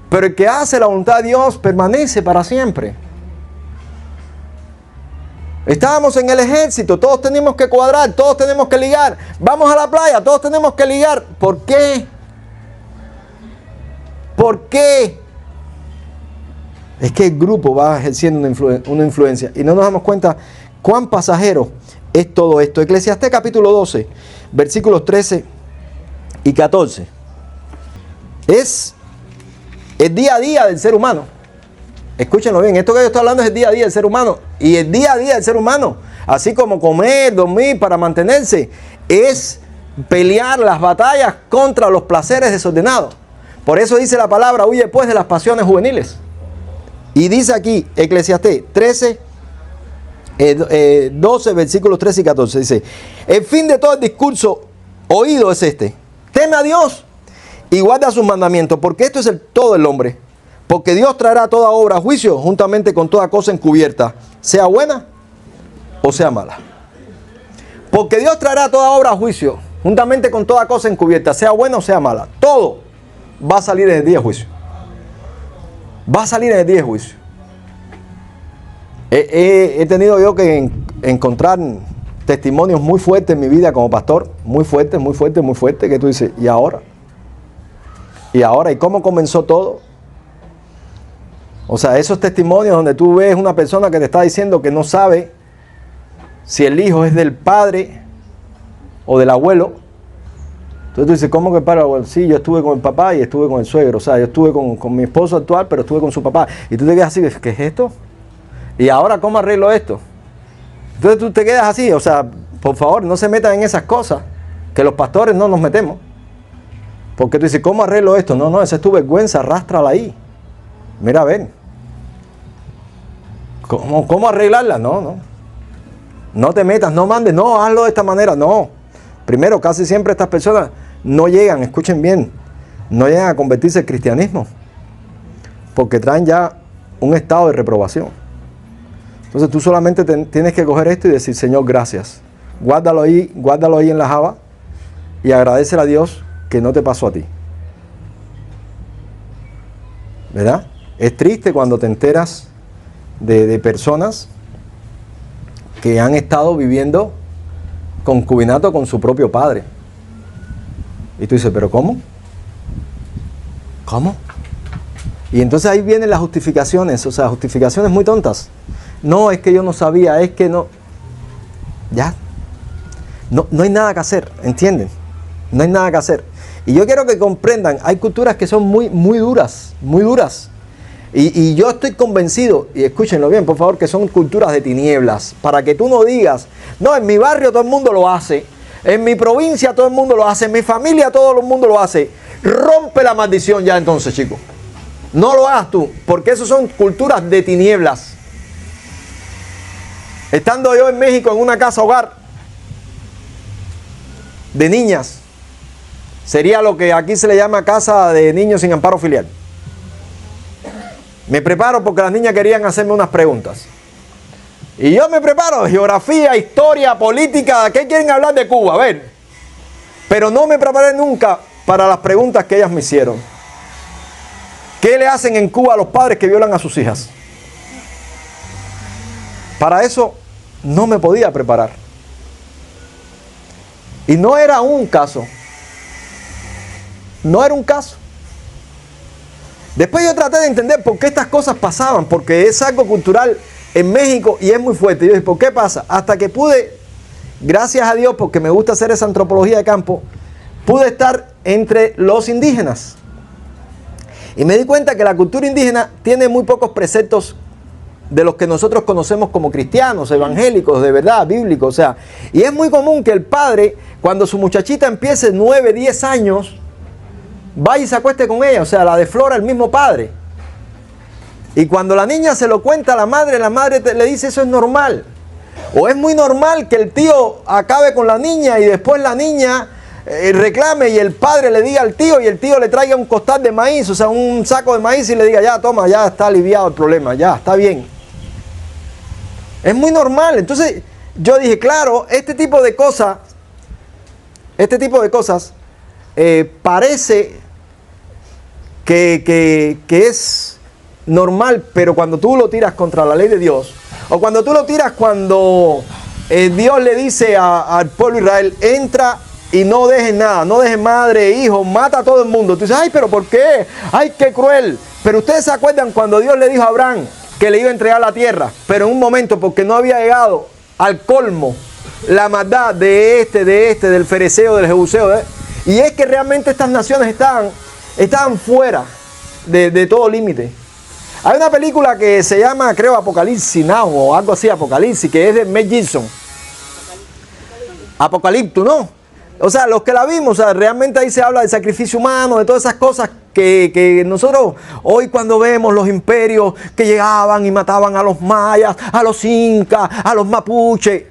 Pero el que hace la voluntad de Dios permanece para siempre. Estábamos en el ejército, todos tenemos que cuadrar, todos tenemos que ligar. Vamos a la playa, todos tenemos que ligar. ¿Por qué? ¿Por qué? Es que el grupo va ejerciendo una influencia y no nos damos cuenta cuán pasajero es todo esto. Eclesiastés capítulo 12, versículos 13 y 14. Es el día a día del ser humano. Escúchenlo bien, esto que yo estoy hablando es el día a día del ser humano. Y el día a día del ser humano, así como comer, dormir, para mantenerse, es pelear las batallas contra los placeres desordenados. Por eso dice la palabra, huye pues de las pasiones juveniles. Y dice aquí, Eclesiastés 12, versículos 13 y 14, dice, el fin de todo el discurso oído es este, teme a Dios y guarda sus mandamientos, porque esto es todo el hombre. Porque Dios traerá toda obra a juicio juntamente con toda cosa encubierta, sea buena o sea mala. Porque Dios traerá toda obra a juicio juntamente con toda cosa encubierta, sea buena o sea mala. Todo va a salir en el día de juicio. Va a salir en el día de juicio. He tenido yo que encontrar testimonios muy fuertes en mi vida como pastor. Muy fuertes, que tú dices, ¿y ahora? ¿Y cómo comenzó todo? O sea, esos testimonios donde tú ves una persona que te está diciendo que no sabe si el hijo es del padre o del abuelo. Entonces tú dices, ¿cómo que para? Bueno, sí, yo estuve con el papá y estuve con el suegro. O sea, yo estuve con mi esposo actual, pero estuve con su papá. Y tú te quedas así, ¿qué es esto? ¿Y ahora cómo arreglo esto? Entonces tú te quedas así, o sea, por favor, no se metan en esas cosas, que los pastores no nos metemos. Porque tú dices, ¿cómo arreglo esto? No, esa es tu vergüenza, arrástrala ahí. Mira, a ver. ¿Cómo arreglarla? No te metas, no mandes, no, hazlo de esta manera, no. Primero, casi siempre estas personas no llegan, escuchen bien, no llegan a convertirse en cristianismo, porque traen ya un estado de reprobación. Entonces tú solamente tienes que coger esto y decir, Señor, gracias. Guárdalo ahí en la java y agradécele a Dios que no te pasó a ti. ¿Verdad? Es triste cuando te enteras de personas que han estado viviendo concubinato con su propio padre. Y tú dices, ¿pero cómo? ¿Cómo? Y entonces ahí vienen las justificaciones, o sea, justificaciones muy tontas. No, es que yo no sabía, es que no. Ya. No hay nada que hacer, ¿entienden? No hay nada que hacer. Y yo quiero que comprendan, hay culturas que son muy duras, muy duras. Y yo estoy convencido, y escúchenlo bien, por favor, que son culturas de tinieblas. Para que tú no digas, no, en mi barrio todo el mundo lo hace, en mi provincia todo el mundo lo hace, en mi familia todo el mundo lo hace. Rompe la maldición ya entonces, chicos. No lo hagas tú, porque eso son culturas de tinieblas. Estando yo en México en una casa hogar de niñas, sería lo que aquí se le llama casa de niños sin amparo filial. Me preparo porque las niñas querían hacerme unas preguntas. Y yo me preparo, geografía, historia, política, ¿qué quieren hablar de Cuba? A ver. Pero no me preparé nunca para las preguntas que ellas me hicieron. ¿Qué le hacen en Cuba a los padres que violan a sus hijas? Para eso no me podía preparar. Y no era un caso. No era un caso. Después yo traté de entender por qué estas cosas pasaban, porque es algo cultural en México y es muy fuerte. Yo dije, ¿por qué pasa? Hasta que pude, gracias a Dios, porque me gusta hacer esa antropología de campo, pude estar entre los indígenas. Y me di cuenta que la cultura indígena tiene muy pocos preceptos de los que nosotros conocemos como cristianos, evangélicos, de verdad, bíblicos. O sea, y es muy común que el padre, cuando su muchachita empiece 9, 10 años, vaya y se acueste con ella. O sea, la deflora el mismo padre. Y cuando la niña se lo cuenta a la madre le dice, eso es normal. O es muy normal que el tío acabe con la niña y después la niña reclame y el padre le diga al tío y el tío le traiga un costal de maíz, o sea, un saco de maíz y le diga, ya, toma, ya está aliviado el problema, ya, está bien. Es muy normal. Entonces yo dije, claro, este tipo de cosas parece que es normal, pero cuando tú lo tiras contra la ley de Dios, o cuando tú lo tiras cuando Dios le dice al pueblo de Israel, entra y no dejes nada, no dejes madre, hijo, mata a todo el mundo. Tú dices, ay, pero ¿por qué? Ay, qué cruel. Pero ustedes se acuerdan cuando Dios le dijo a Abraham que le iba a entregar la tierra, pero en un momento, porque no había llegado al colmo la maldad del fereceo, del jebuseo, y es que realmente estas naciones estaban fuera de todo límite. Hay una película que se llama, creo, Apocalipsis Now, o algo así, Apocalipsis, que es de Mel Gibson. Apocalipto, ¿no? O sea, los que la vimos, o sea, realmente ahí se habla de sacrificio humano, de todas esas cosas que nosotros hoy cuando vemos los imperios que llegaban y mataban a los mayas, a los incas, a los mapuches.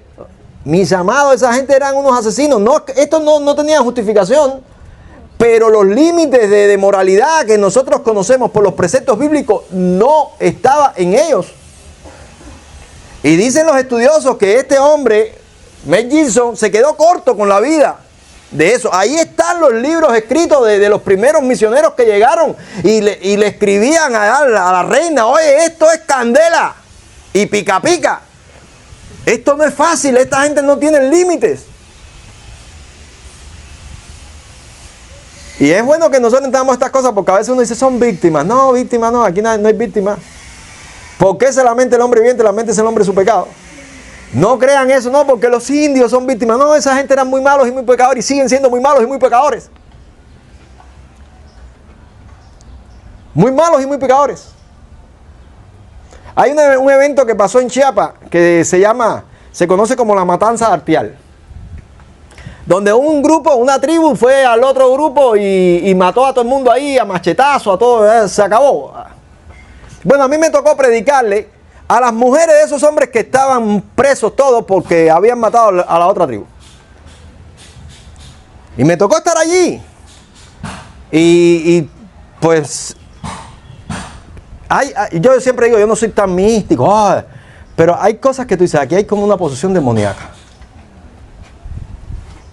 Mis amados, esa gente eran unos asesinos. No, estos no tenían justificación, pero los límites de moralidad que nosotros conocemos por los preceptos bíblicos no estaba en ellos. Y dicen los estudiosos que este hombre, Mel Gibson, se quedó corto con la vida de eso. Ahí están los libros escritos de los primeros misioneros que llegaron y le escribían a la reina, oye, esto es candela y pica pica. Esto no es fácil, esta gente no tiene límites. Y es bueno que nosotros entendamos estas cosas porque a veces uno dice, son víctimas. No, víctimas no, aquí no hay víctimas. ¿Por qué se lamenta el hombre viviente, lamentarse el hombre su pecado? No crean eso, no, porque los indios son víctimas. No, esa gente eran muy malos y muy pecadores y siguen siendo muy malos y muy pecadores. Muy malos y muy pecadores. Hay un evento que pasó en Chiapas que se conoce como la Matanza de Artial. Donde un grupo, una tribu fue al otro grupo y mató a todo el mundo ahí, a machetazo, a todo, se acabó. Bueno, a mí me tocó predicarle a las mujeres de esos hombres que estaban presos todos porque habían matado a la otra tribu. Y me tocó estar allí. Y pues, yo siempre digo, yo no soy tan místico, pero hay cosas que tú dices, aquí hay como una posesión demoníaca.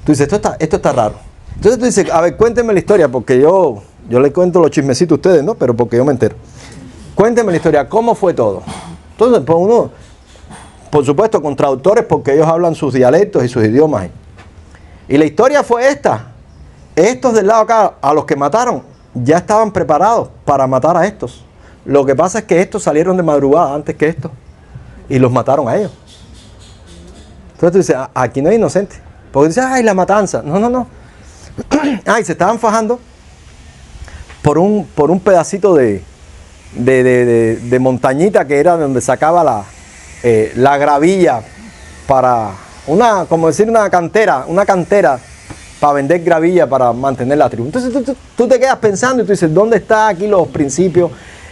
Tú dices, esto está raro. Entonces tú dices, a ver, cuénteme la historia, porque yo le cuento los chismecitos a ustedes, ¿no? Pero porque yo me entero. Cuénteme la historia, ¿cómo fue todo? Entonces, pues uno, por supuesto, con traductores, porque ellos hablan sus dialectos y sus idiomas. Y la historia fue esta. Estos del lado acá, a los que mataron, ya estaban preparados para matar a estos. Lo que pasa es que estos salieron de madrugada antes que estos y los mataron a ellos. Entonces tú dices, aquí no hay inocente. Porque dices, ay, la matanza. No. Ay, se estaban fajando por un pedacito de montañita que era donde sacaba la gravilla para como decir una cantera para vender gravilla para mantener la tribu. Entonces tú te quedas pensando y tú dices, ¿dónde está aquí los principios?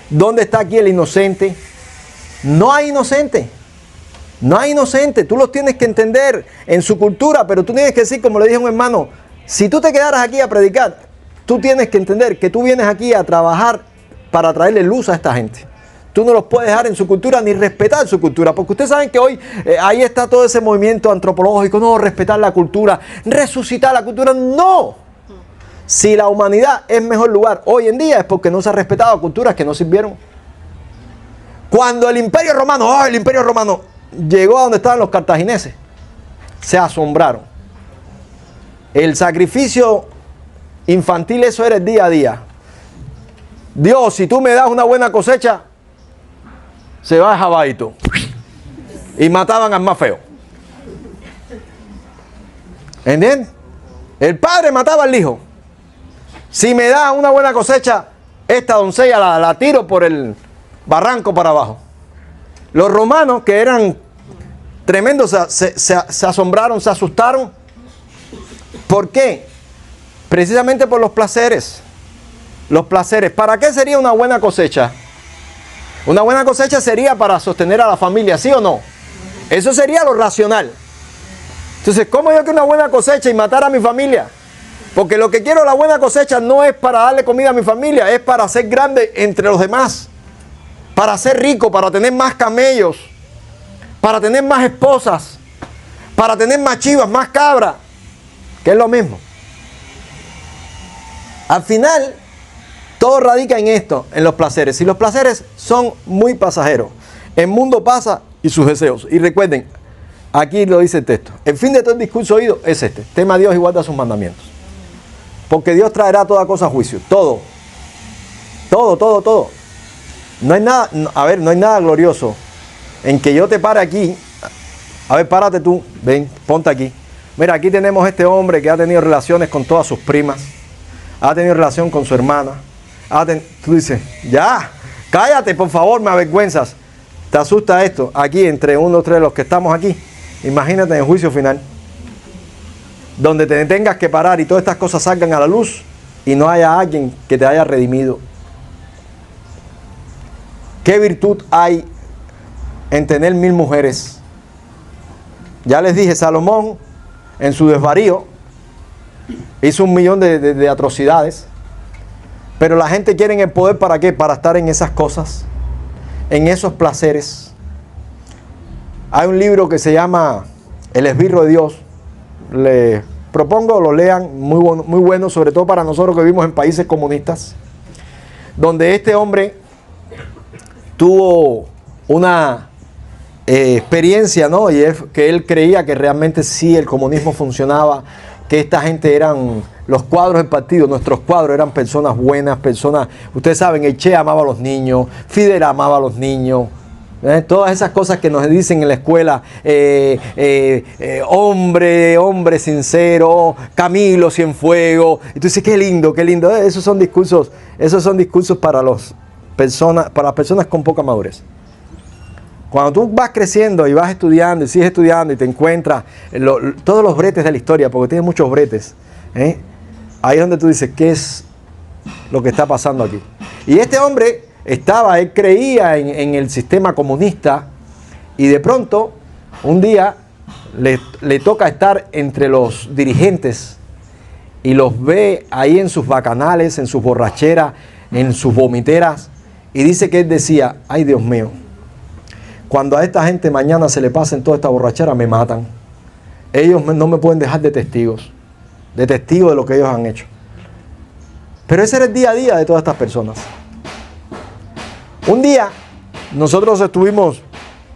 ¿Dónde está aquí el inocente? No hay inocente. No hay inocente. Tú los tienes que entender en su cultura, pero tú tienes que decir, como le dije a un hermano, si tú te quedaras aquí a predicar, tú tienes que entender que tú vienes aquí a trabajar para traerle luz a esta gente. Tú no los puedes dejar en su cultura ni respetar su cultura, porque ustedes saben que hoy ahí está todo ese movimiento antropológico, no, respetar la cultura, resucitar la cultura, no. Si la humanidad es mejor lugar hoy en día es porque no se ha respetado culturas que no sirvieron. Cuando el Imperio Romano llegó a donde estaban los cartagineses, se asombraron. El sacrificio infantil, eso era el día a día. Dios, si tú me das una buena cosecha, se va a jabaito. Y mataban al más feo. ¿Entiendes? El padre mataba al hijo. Si me das una buena cosecha, esta doncella la tiro por el barranco para abajo. Los romanos, que eran tremendos, se asombraron, se asustaron. ¿Por qué? Precisamente por los placeres. Los placeres. ¿Para qué sería una buena cosecha? Una buena cosecha sería para sostener a la familia, ¿sí o no? Eso sería lo racional. Entonces, ¿cómo yo quiero una buena cosecha y matar a mi familia? Porque lo que quiero la buena cosecha no es para darle comida a mi familia, es para ser grande entre los demás, para ser rico, para tener más camellos, para tener más esposas, para tener más chivas, más cabras, que es lo mismo. Al final, todo radica en esto, en los placeres. Y los placeres son muy pasajeros. El mundo pasa y sus deseos. Y recuerden, aquí lo dice el texto. El fin de todo el discurso oído es este. Tema a Dios y guarda sus mandamientos. Porque Dios traerá toda cosa a juicio. Todo. No hay nada, no hay nada glorioso en que yo te pare aquí. A ver, párate tú. Ven, ponte aquí. Mira, aquí tenemos este hombre que ha tenido relaciones con todas sus primas. Ha tenido relación con su hermana. Tú dices, ya, cállate, por favor, me avergüenzas. ¿Te asusta esto? Aquí, entre uno o tres de los que estamos aquí. Imagínate en el juicio final. Donde te tengas que parar y todas estas cosas salgan a la luz y no haya alguien que te haya redimido. ¿Qué virtud hay en tener 1000 mujeres? Ya les dije, Salomón, en su desvarío, hizo 1.000.000 de atrocidades. Pero la gente quiere el poder, ¿para qué? Para estar en esas cosas, en esos placeres. Hay un libro que se llama El esbirro de Dios. Les propongo lo lean, muy bueno, sobre todo para nosotros que vivimos en países comunistas, donde este hombre tuvo una experiencia, ¿no? Y es que él creía que realmente sí el comunismo funcionaba, que esta gente eran los cuadros del partido, nuestros cuadros eran personas buenas, personas, ustedes saben, el Che amaba a los niños, Fidel amaba a los niños, todas esas cosas que nos dicen en la escuela, hombre sincero, Camilo Cienfuegos, y tú dices, qué lindo, esos son discursos para las personas con poca madurez. Cuando tú vas creciendo y vas estudiando y sigues estudiando y te encuentras todos los bretes de la historia, porque tienes muchos bretes, ahí es donde tú dices, ¿qué es lo que está pasando aquí? Y este hombre él creía en el sistema comunista y de pronto, un día, le toca estar entre los dirigentes y los ve ahí en sus bacanales, en sus borracheras, en sus vomiteras, y dice que él decía, ay Dios mío, cuando a esta gente mañana se le pasen toda esta borrachera, me matan. Ellos no me pueden dejar de testigos. de testigo de lo que ellos han hecho. Pero ese era el día a día de todas estas personas. Un día nosotros estuvimos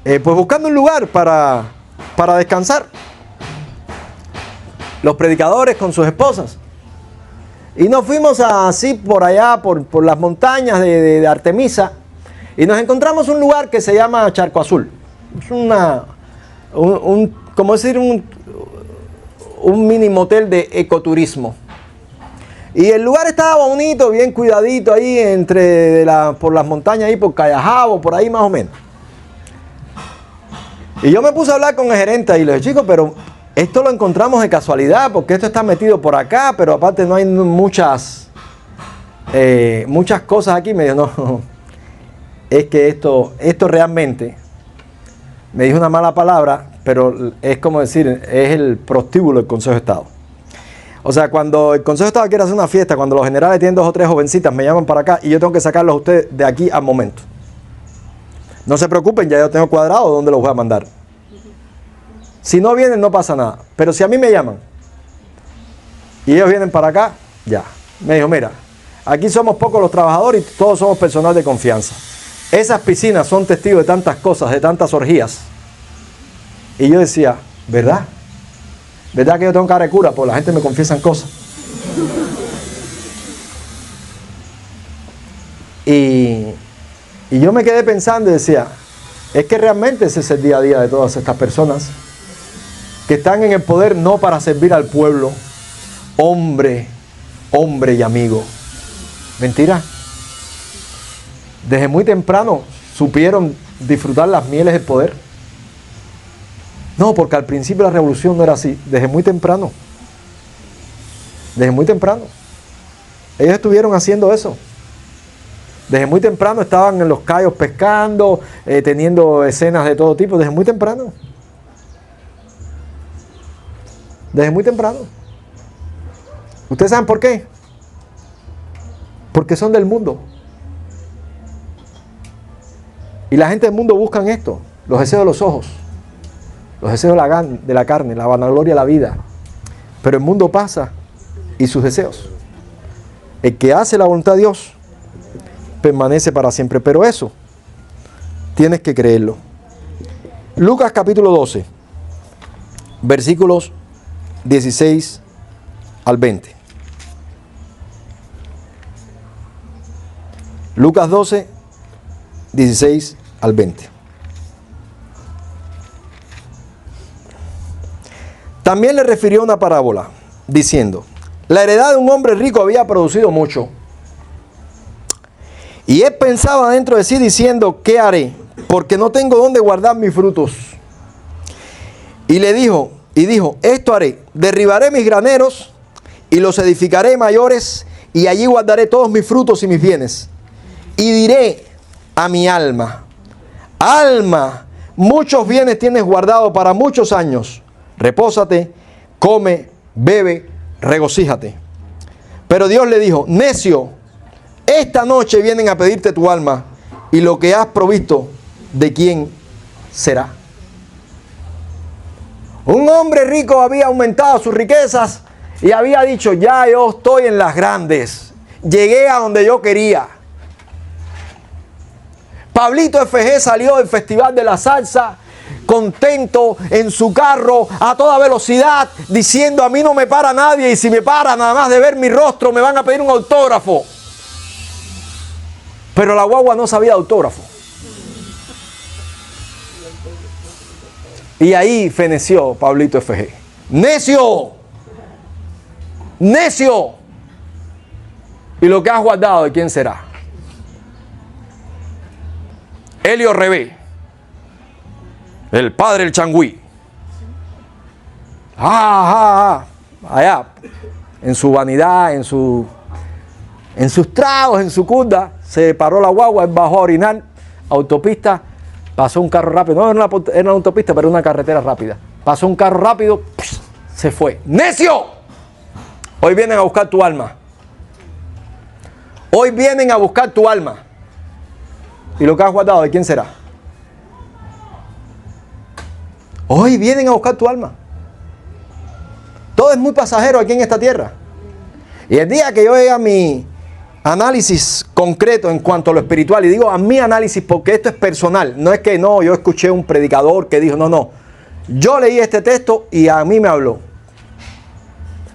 pues buscando un lugar para descansar. Los predicadores con sus esposas. Y nos fuimos así por allá, por las montañas de Artemisa. Y nos encontramos un lugar que se llama Charco Azul. Es como decir, un mini motel de ecoturismo. Y el lugar estaba bonito, bien cuidadito ahí por las montañas, ahí por Callajabo, por ahí más o menos. Y yo me puse a hablar con el gerente y le dije, chicos, pero esto lo encontramos de casualidad, porque esto está metido por acá, pero aparte no hay muchas cosas aquí. Me dijo, no, es que esto realmente, me dijo una mala palabra, pero es como decir, es el prostíbulo del Consejo de Estado. O sea, cuando el Consejo de Estado quiere hacer una fiesta, cuando los generales tienen 2 o 3 jovencitas, me llaman para acá y yo tengo que sacarlos a ustedes de aquí al momento. No se preocupen, ya yo tengo cuadrado dónde los voy a mandar. Si no vienen, no pasa nada. Pero si a mí me llaman y ellos vienen para acá, ya. Me dijo, mira, aquí somos pocos los trabajadores y todos somos personal de confianza. Esas piscinas son testigos de tantas cosas, de tantas orgías. Y yo decía, ¿verdad? ¿Verdad que yo tengo cara de cura? Porque la gente me confiesa cosas. Y yo me quedé pensando y decía, es que realmente ese es el día a día de todas estas personas que están en el poder no para servir al pueblo, hombre y amigo. Mentira. Desde muy temprano supieron disfrutar las mieles del poder. No, porque al principio la revolución no era así. Desde muy temprano. Desde muy temprano. Ellos estuvieron haciendo eso. Desde muy temprano estaban en los cayos pescando, teniendo escenas de todo tipo. Desde muy temprano. Desde muy temprano. ¿Ustedes saben por qué? Porque son del mundo. Y la gente del mundo buscan esto. Los deseos de los ojos. Los deseos de la carne, la vanagloria de la vida. Pero el mundo pasa y sus deseos. El que hace la voluntad de Dios permanece para siempre. Pero eso tienes que creerlo. Lucas capítulo 12, versículos 16 al 20. Lucas 12, 16 al 20. También le refirió una parábola, diciendo, la heredad de un hombre rico había producido mucho. Y él pensaba dentro de sí diciendo, ¿qué haré? Porque no tengo dónde guardar mis frutos. Y dijo, esto haré, derribaré mis graneros y los edificaré mayores y allí guardaré todos mis frutos y mis bienes. Y diré a mi alma, alma, muchos bienes tienes guardado para muchos años. Repósate, come, bebe, regocíjate. Pero Dios le dijo, necio, esta noche vienen a pedirte tu alma y lo que has provisto, ¿de quién será? Un hombre rico había aumentado sus riquezas y había dicho, ya yo estoy en las grandes, llegué a donde yo quería. Pablito FG salió del Festival de la Salsa contento en su carro a toda velocidad diciendo, a mí no me para nadie y si me para nada más de ver mi rostro me van a pedir un autógrafo. Pero la guagua no sabía autógrafo. Y ahí feneció Pablito FG. ¡Necio! ¡Necio! ¿Y lo que has guardado de quién será? Helio Rebé, el padre del Changüí. Allá, en su vanidad, en sus tragos, en su curda, se paró la guagua, él bajó a orinar, autopista, pasó un carro rápido, no era una autopista, pero una carretera rápida. Pasó un carro rápido, se fue. ¡Necio! Hoy vienen a buscar tu alma. Hoy vienen a buscar tu alma. ¿Y lo que has guardado, de quién será? Hoy vienen a buscar tu alma. Todos es muy pasajero aquí en esta tierra. Y el día que yo llegue a mi análisis concreto en cuanto a lo espiritual, y digo a mi análisis porque esto es personal, no es que no, yo escuché un predicador que dijo, no, yo leí este texto y a mí me habló.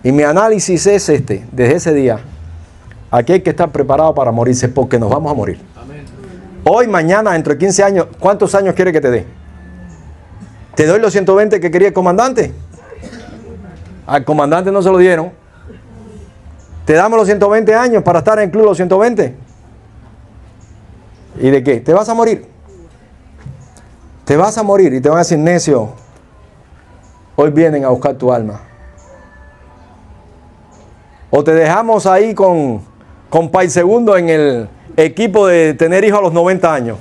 Y mi análisis es este, desde ese día, aquí hay que estar preparado para morirse porque nos vamos a morir. Amén. Hoy, mañana, dentro de 15 años, ¿cuántos años quiere que te dé? ¿Te doy los 120 que quería el comandante? Al comandante no se lo dieron. ¿Te damos los 120 años para estar en el club los 120? ¿Y de qué? ¿Te vas a morir? Te vas a morir y te van a decir, necio, hoy vienen a buscar tu alma. O te dejamos ahí con País Segundo en el equipo de tener hijos a los 90 años.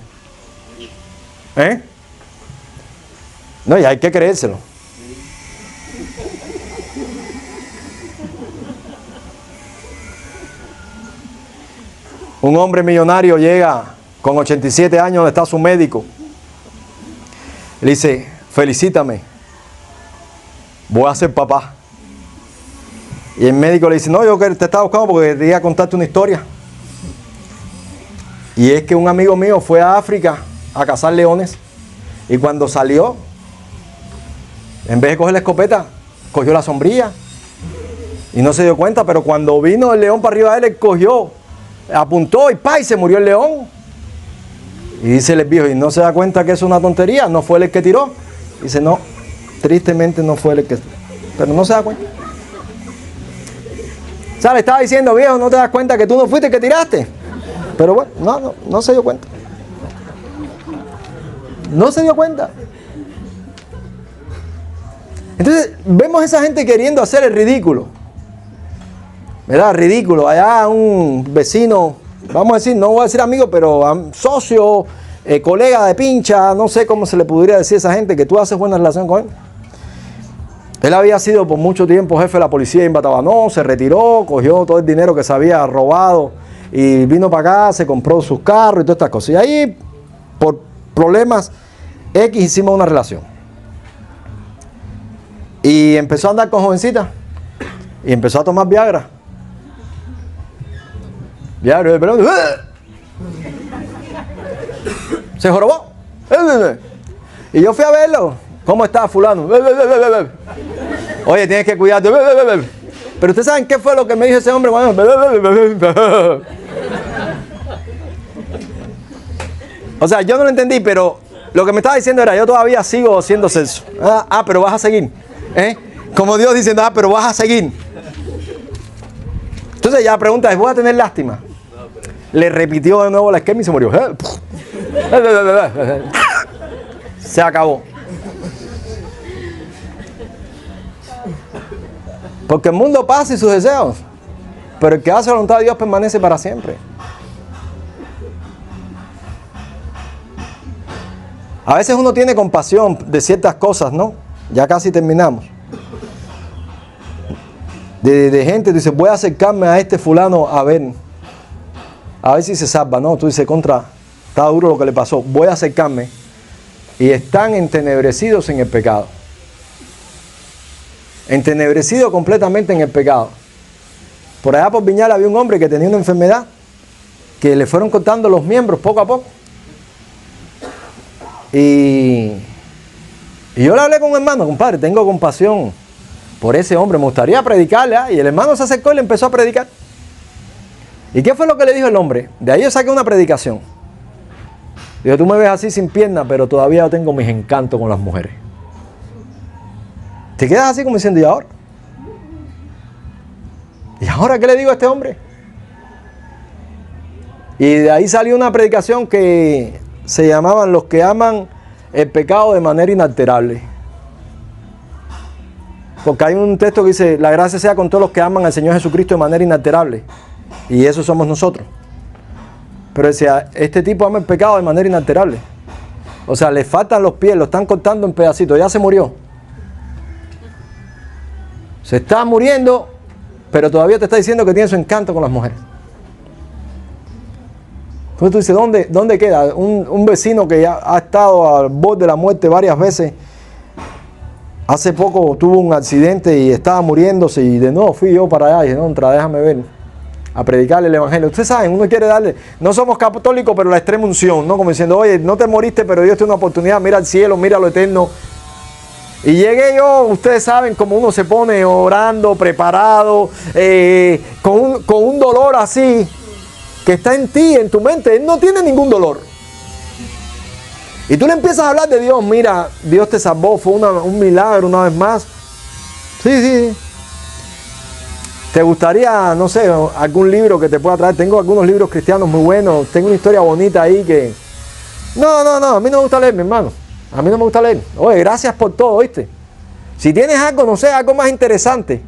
¿Eh? No, y hay que creérselo. Un hombre millonario llega con 87 años donde está su médico. Le dice, felicítame, voy a ser papá. Y el médico le dice, no, yo te estaba buscando porque quería contarte una historia. Y es que un amigo mío fue a África a cazar leones. Y cuando salió, en vez de coger la escopeta, cogió la sombrilla. Y no se dio cuenta, pero cuando vino el león para arriba de él, él cogió, apuntó y ¡pay! Se murió el león. Y dice el viejo, ¿y no se da cuenta que es una tontería? ¿No fue él el que tiró? Dice, no, tristemente no fue él el que... Pero no se da cuenta. O sea, le estaba diciendo, viejo, ¿no te das cuenta que tú no fuiste el que tiraste? Pero bueno, no se dio cuenta. No se dio cuenta. Entonces, vemos a esa gente queriendo hacer el ridículo. ¿Verdad? Ridículo. Allá un vecino, vamos a decir, no voy a decir amigo, pero socio, colega de pincha, no sé cómo se le podría decir a esa gente que tú haces buena relación con él. Él había sido por mucho tiempo jefe de la policía en Batabanó, se retiró, cogió todo el dinero que se había robado y vino para acá, se compró sus carros y todas estas cosas. Y ahí, por problemas X, hicimos una relación. Y empezó a andar con jovencitas y empezó a tomar Viagra. Viagra, perdón. Se jorobó. Y yo fui a verlo. ¿Cómo está fulano? Oye, tienes que cuidarte. Pero ustedes saben qué fue lo que me dijo ese hombre. O sea, yo no lo entendí, pero lo que me estaba diciendo era, yo todavía sigo siendo Celso. Pero vas a seguir. Como Dios diciendo, pero vas a seguir. Entonces ya la pregunta es, ¿voy a tener lástima? Le repitió de nuevo la esquema y se murió. Se acabó. Porque el mundo pasa y sus deseos, pero el que hace la voluntad de Dios permanece para siempre. A veces uno tiene compasión de ciertas cosas, ¿no? Ya casi terminamos. De gente, dice, voy a acercarme a este fulano a ver si se salva. No, tú dices, está duro lo que le pasó. Voy a acercarme. Y están entenebrecidos en el pecado. Entenebrecido completamente en el pecado. Por allá por Viñal había un hombre que tenía una enfermedad que le fueron cortando los miembros poco a poco. Y yo le hablé con un hermano, compadre, tengo compasión por ese hombre, me gustaría predicarle. Y el hermano se acercó y le empezó a predicar. ¿Y qué fue lo que le dijo el hombre? De ahí yo saqué una predicación. Dijo, tú me ves así sin piernas, pero todavía tengo mis encantos con las mujeres. Te quedas así como diciendo, ¿y ahora? ¿Y ahora qué le digo a este hombre? Y de ahí salió una predicación que se llamaban los que aman el pecado de manera inalterable. Porque hay un texto que dice, la gracia sea con todos los que aman al Señor Jesucristo de manera inalterable. Y eso somos nosotros. Pero decía, este tipo ama el pecado de manera inalterable. O sea, le faltan los pies, lo están cortando en pedacitos, ya se murió. Se está muriendo, pero todavía te está diciendo que tiene su encanto con las mujeres. Entonces tú dices, ¿dónde queda? Un vecino que ya ha estado al borde de la muerte varias veces Hace poco tuvo un accidente y estaba muriéndose y de nuevo fui yo para allá y dije, no, déjame ver, a predicarle el evangelio. Ustedes saben, uno quiere darle, no somos católicos, pero la extrema unción, ¿no? Como diciendo, oye, no te moriste, pero Dios te dio una oportunidad, mira al cielo, mira lo eterno. Y llegué yo, ustedes saben cómo uno se pone orando, preparado, con un dolor así, que está en ti, en tu mente. Él no tiene ningún dolor. Y tú le empiezas a hablar de Dios, mira, Dios te salvó, fue un milagro una vez más. Sí. ¿Te gustaría, no sé, algún libro que te pueda traer? Tengo algunos libros cristianos muy buenos, tengo una historia bonita ahí que... No, a mí no me gusta leer, mi hermano. A mí no me gusta leer. Oye, gracias por todo, ¿oíste? Si tienes algo, no sé, algo más interesante.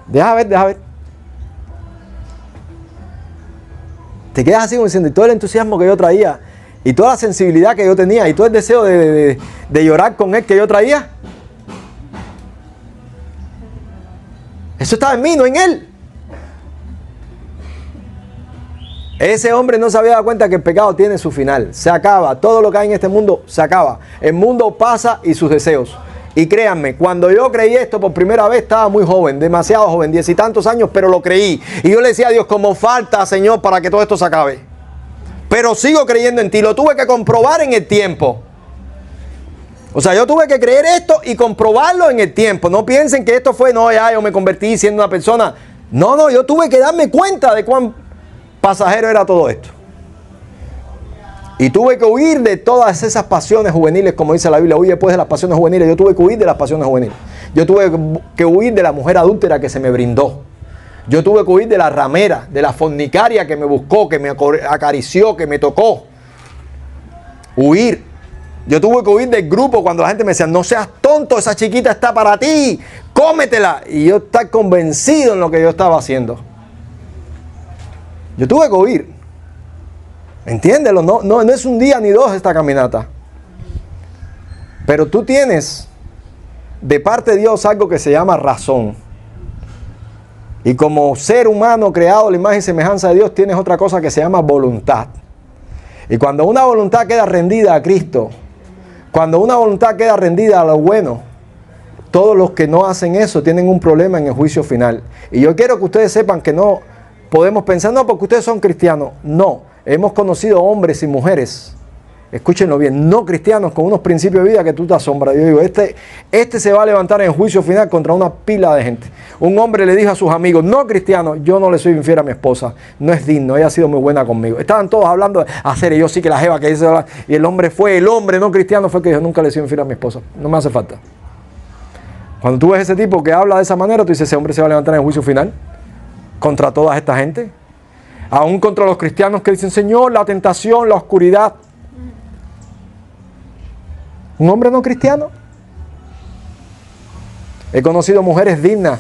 Deja ver. Te quedas así como diciendo, y todo el entusiasmo que yo traía, y toda la sensibilidad que yo tenía, y todo el deseo de llorar con él que yo traía. Eso estaba en mí, no en él. Ese hombre no se había dado cuenta que el pecado tiene su final. Se acaba. Todo lo que hay en este mundo se acaba. El mundo pasa y sus deseos. Y créanme, cuando yo creí esto por primera vez estaba muy joven, demasiado joven, 10 y tantos años, pero lo creí. Y yo le decía a Dios, como falta, Señor, para que todo esto se acabe. Pero sigo creyendo en ti. Lo tuve que comprobar en el tiempo. O sea, yo tuve que creer esto y comprobarlo en el tiempo. No piensen que esto fue, no, ya yo me convertí siendo una persona. No, yo tuve que darme cuenta de cuán pasajero era todo esto. Y tuve que huir de todas esas pasiones juveniles, como dice la Biblia, huye pues de las pasiones juveniles. Yo tuve que huir de las pasiones juveniles. Yo tuve que huir de la mujer adúltera que se me brindó. Yo tuve que huir de la ramera, de la fornicaria que me buscó, que me acarició, que me tocó. Huir. Yo tuve que huir del grupo cuando la gente me decía, no seas tonto, esa chiquita está para ti, cómetela. Y yo estar convencido en lo que yo estaba haciendo. Yo tuve que huir. Entiéndelo, no es un día ni dos esta caminata. Pero tú tienes de parte de Dios algo que se llama razón. Y como ser humano creado a la imagen y semejanza de Dios, tienes otra cosa que se llama voluntad. Y cuando una voluntad queda rendida a Cristo, cuando una voluntad queda rendida a lo bueno, todos los que no hacen eso tienen un problema en el juicio final. Y yo quiero que ustedes sepan que no podemos pensar, no, porque ustedes son cristianos. No, hemos conocido hombres y mujeres, escúchenlo bien, no cristianos con unos principios de vida que tú te asombras. Yo digo, este se va a levantar en el juicio final contra una pila de gente. Un hombre le dijo a sus amigos, no cristianos, yo no le soy infiel a mi esposa, no es digno, ella ha sido muy buena conmigo. Estaban todos hablando de hacer, y yo sí que la jeva que dice, y el hombre no cristiano fue que dijo, nunca le soy infiel a mi esposa, no me hace falta. Cuando tú ves ese tipo que habla de esa manera, tú dices, ese hombre se va a levantar en el juicio final contra toda esta gente. Aún contra los cristianos que dicen, Señor, la tentación, la oscuridad. Un hombre no cristiano. He conocido mujeres dignas,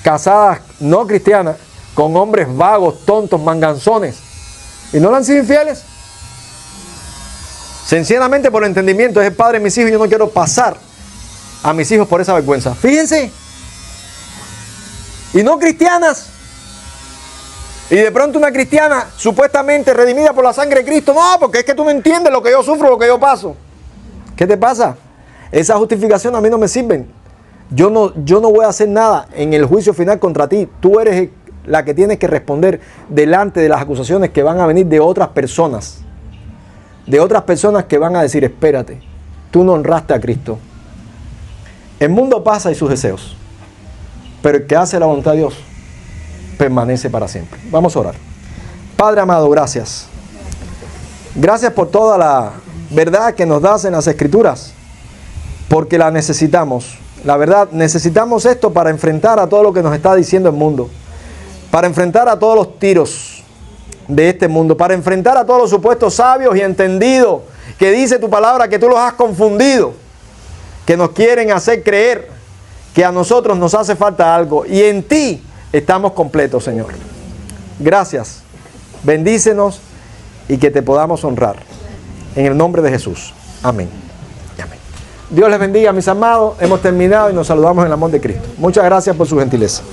casadas no cristianas, con hombres vagos, tontos, manganzones, y no le han sido infieles. Sencillamente por el entendimiento, es el padre de mis hijos y yo no quiero pasar a mis hijos por esa vergüenza. Fíjense. Y no cristianas. Y de pronto una cristiana supuestamente redimida por la sangre de Cristo. No, porque es que tú no entiendes lo que yo sufro, lo que yo paso. ¿Qué te pasa? Esa justificación a mí no me sirven. Yo no voy a hacer nada en el juicio final contra ti. Tú eres la que tienes que responder delante de las acusaciones que van a venir de otras personas. De otras personas que van a decir, espérate, tú no honraste a Cristo. El mundo pasa y sus deseos. Pero el que hace la voluntad de Dios permanece para siempre. Vamos a orar. Padre amado, gracias. Gracias por toda la verdad que nos das en las Escrituras, porque la necesitamos. La verdad, necesitamos esto para enfrentar a todo lo que nos está diciendo el mundo, para enfrentar a todos los tiros de este mundo, para enfrentar a todos los supuestos sabios y entendidos que dice tu palabra que tú los has confundido, que nos quieren hacer creer que a nosotros nos hace falta algo y en ti estamos completos, Señor. Gracias. Bendícenos y que te podamos honrar. En el nombre de Jesús. Amén. Amén. Dios les bendiga, mis amados. Hemos terminado y nos saludamos en el amor de Cristo. Muchas gracias por su gentileza.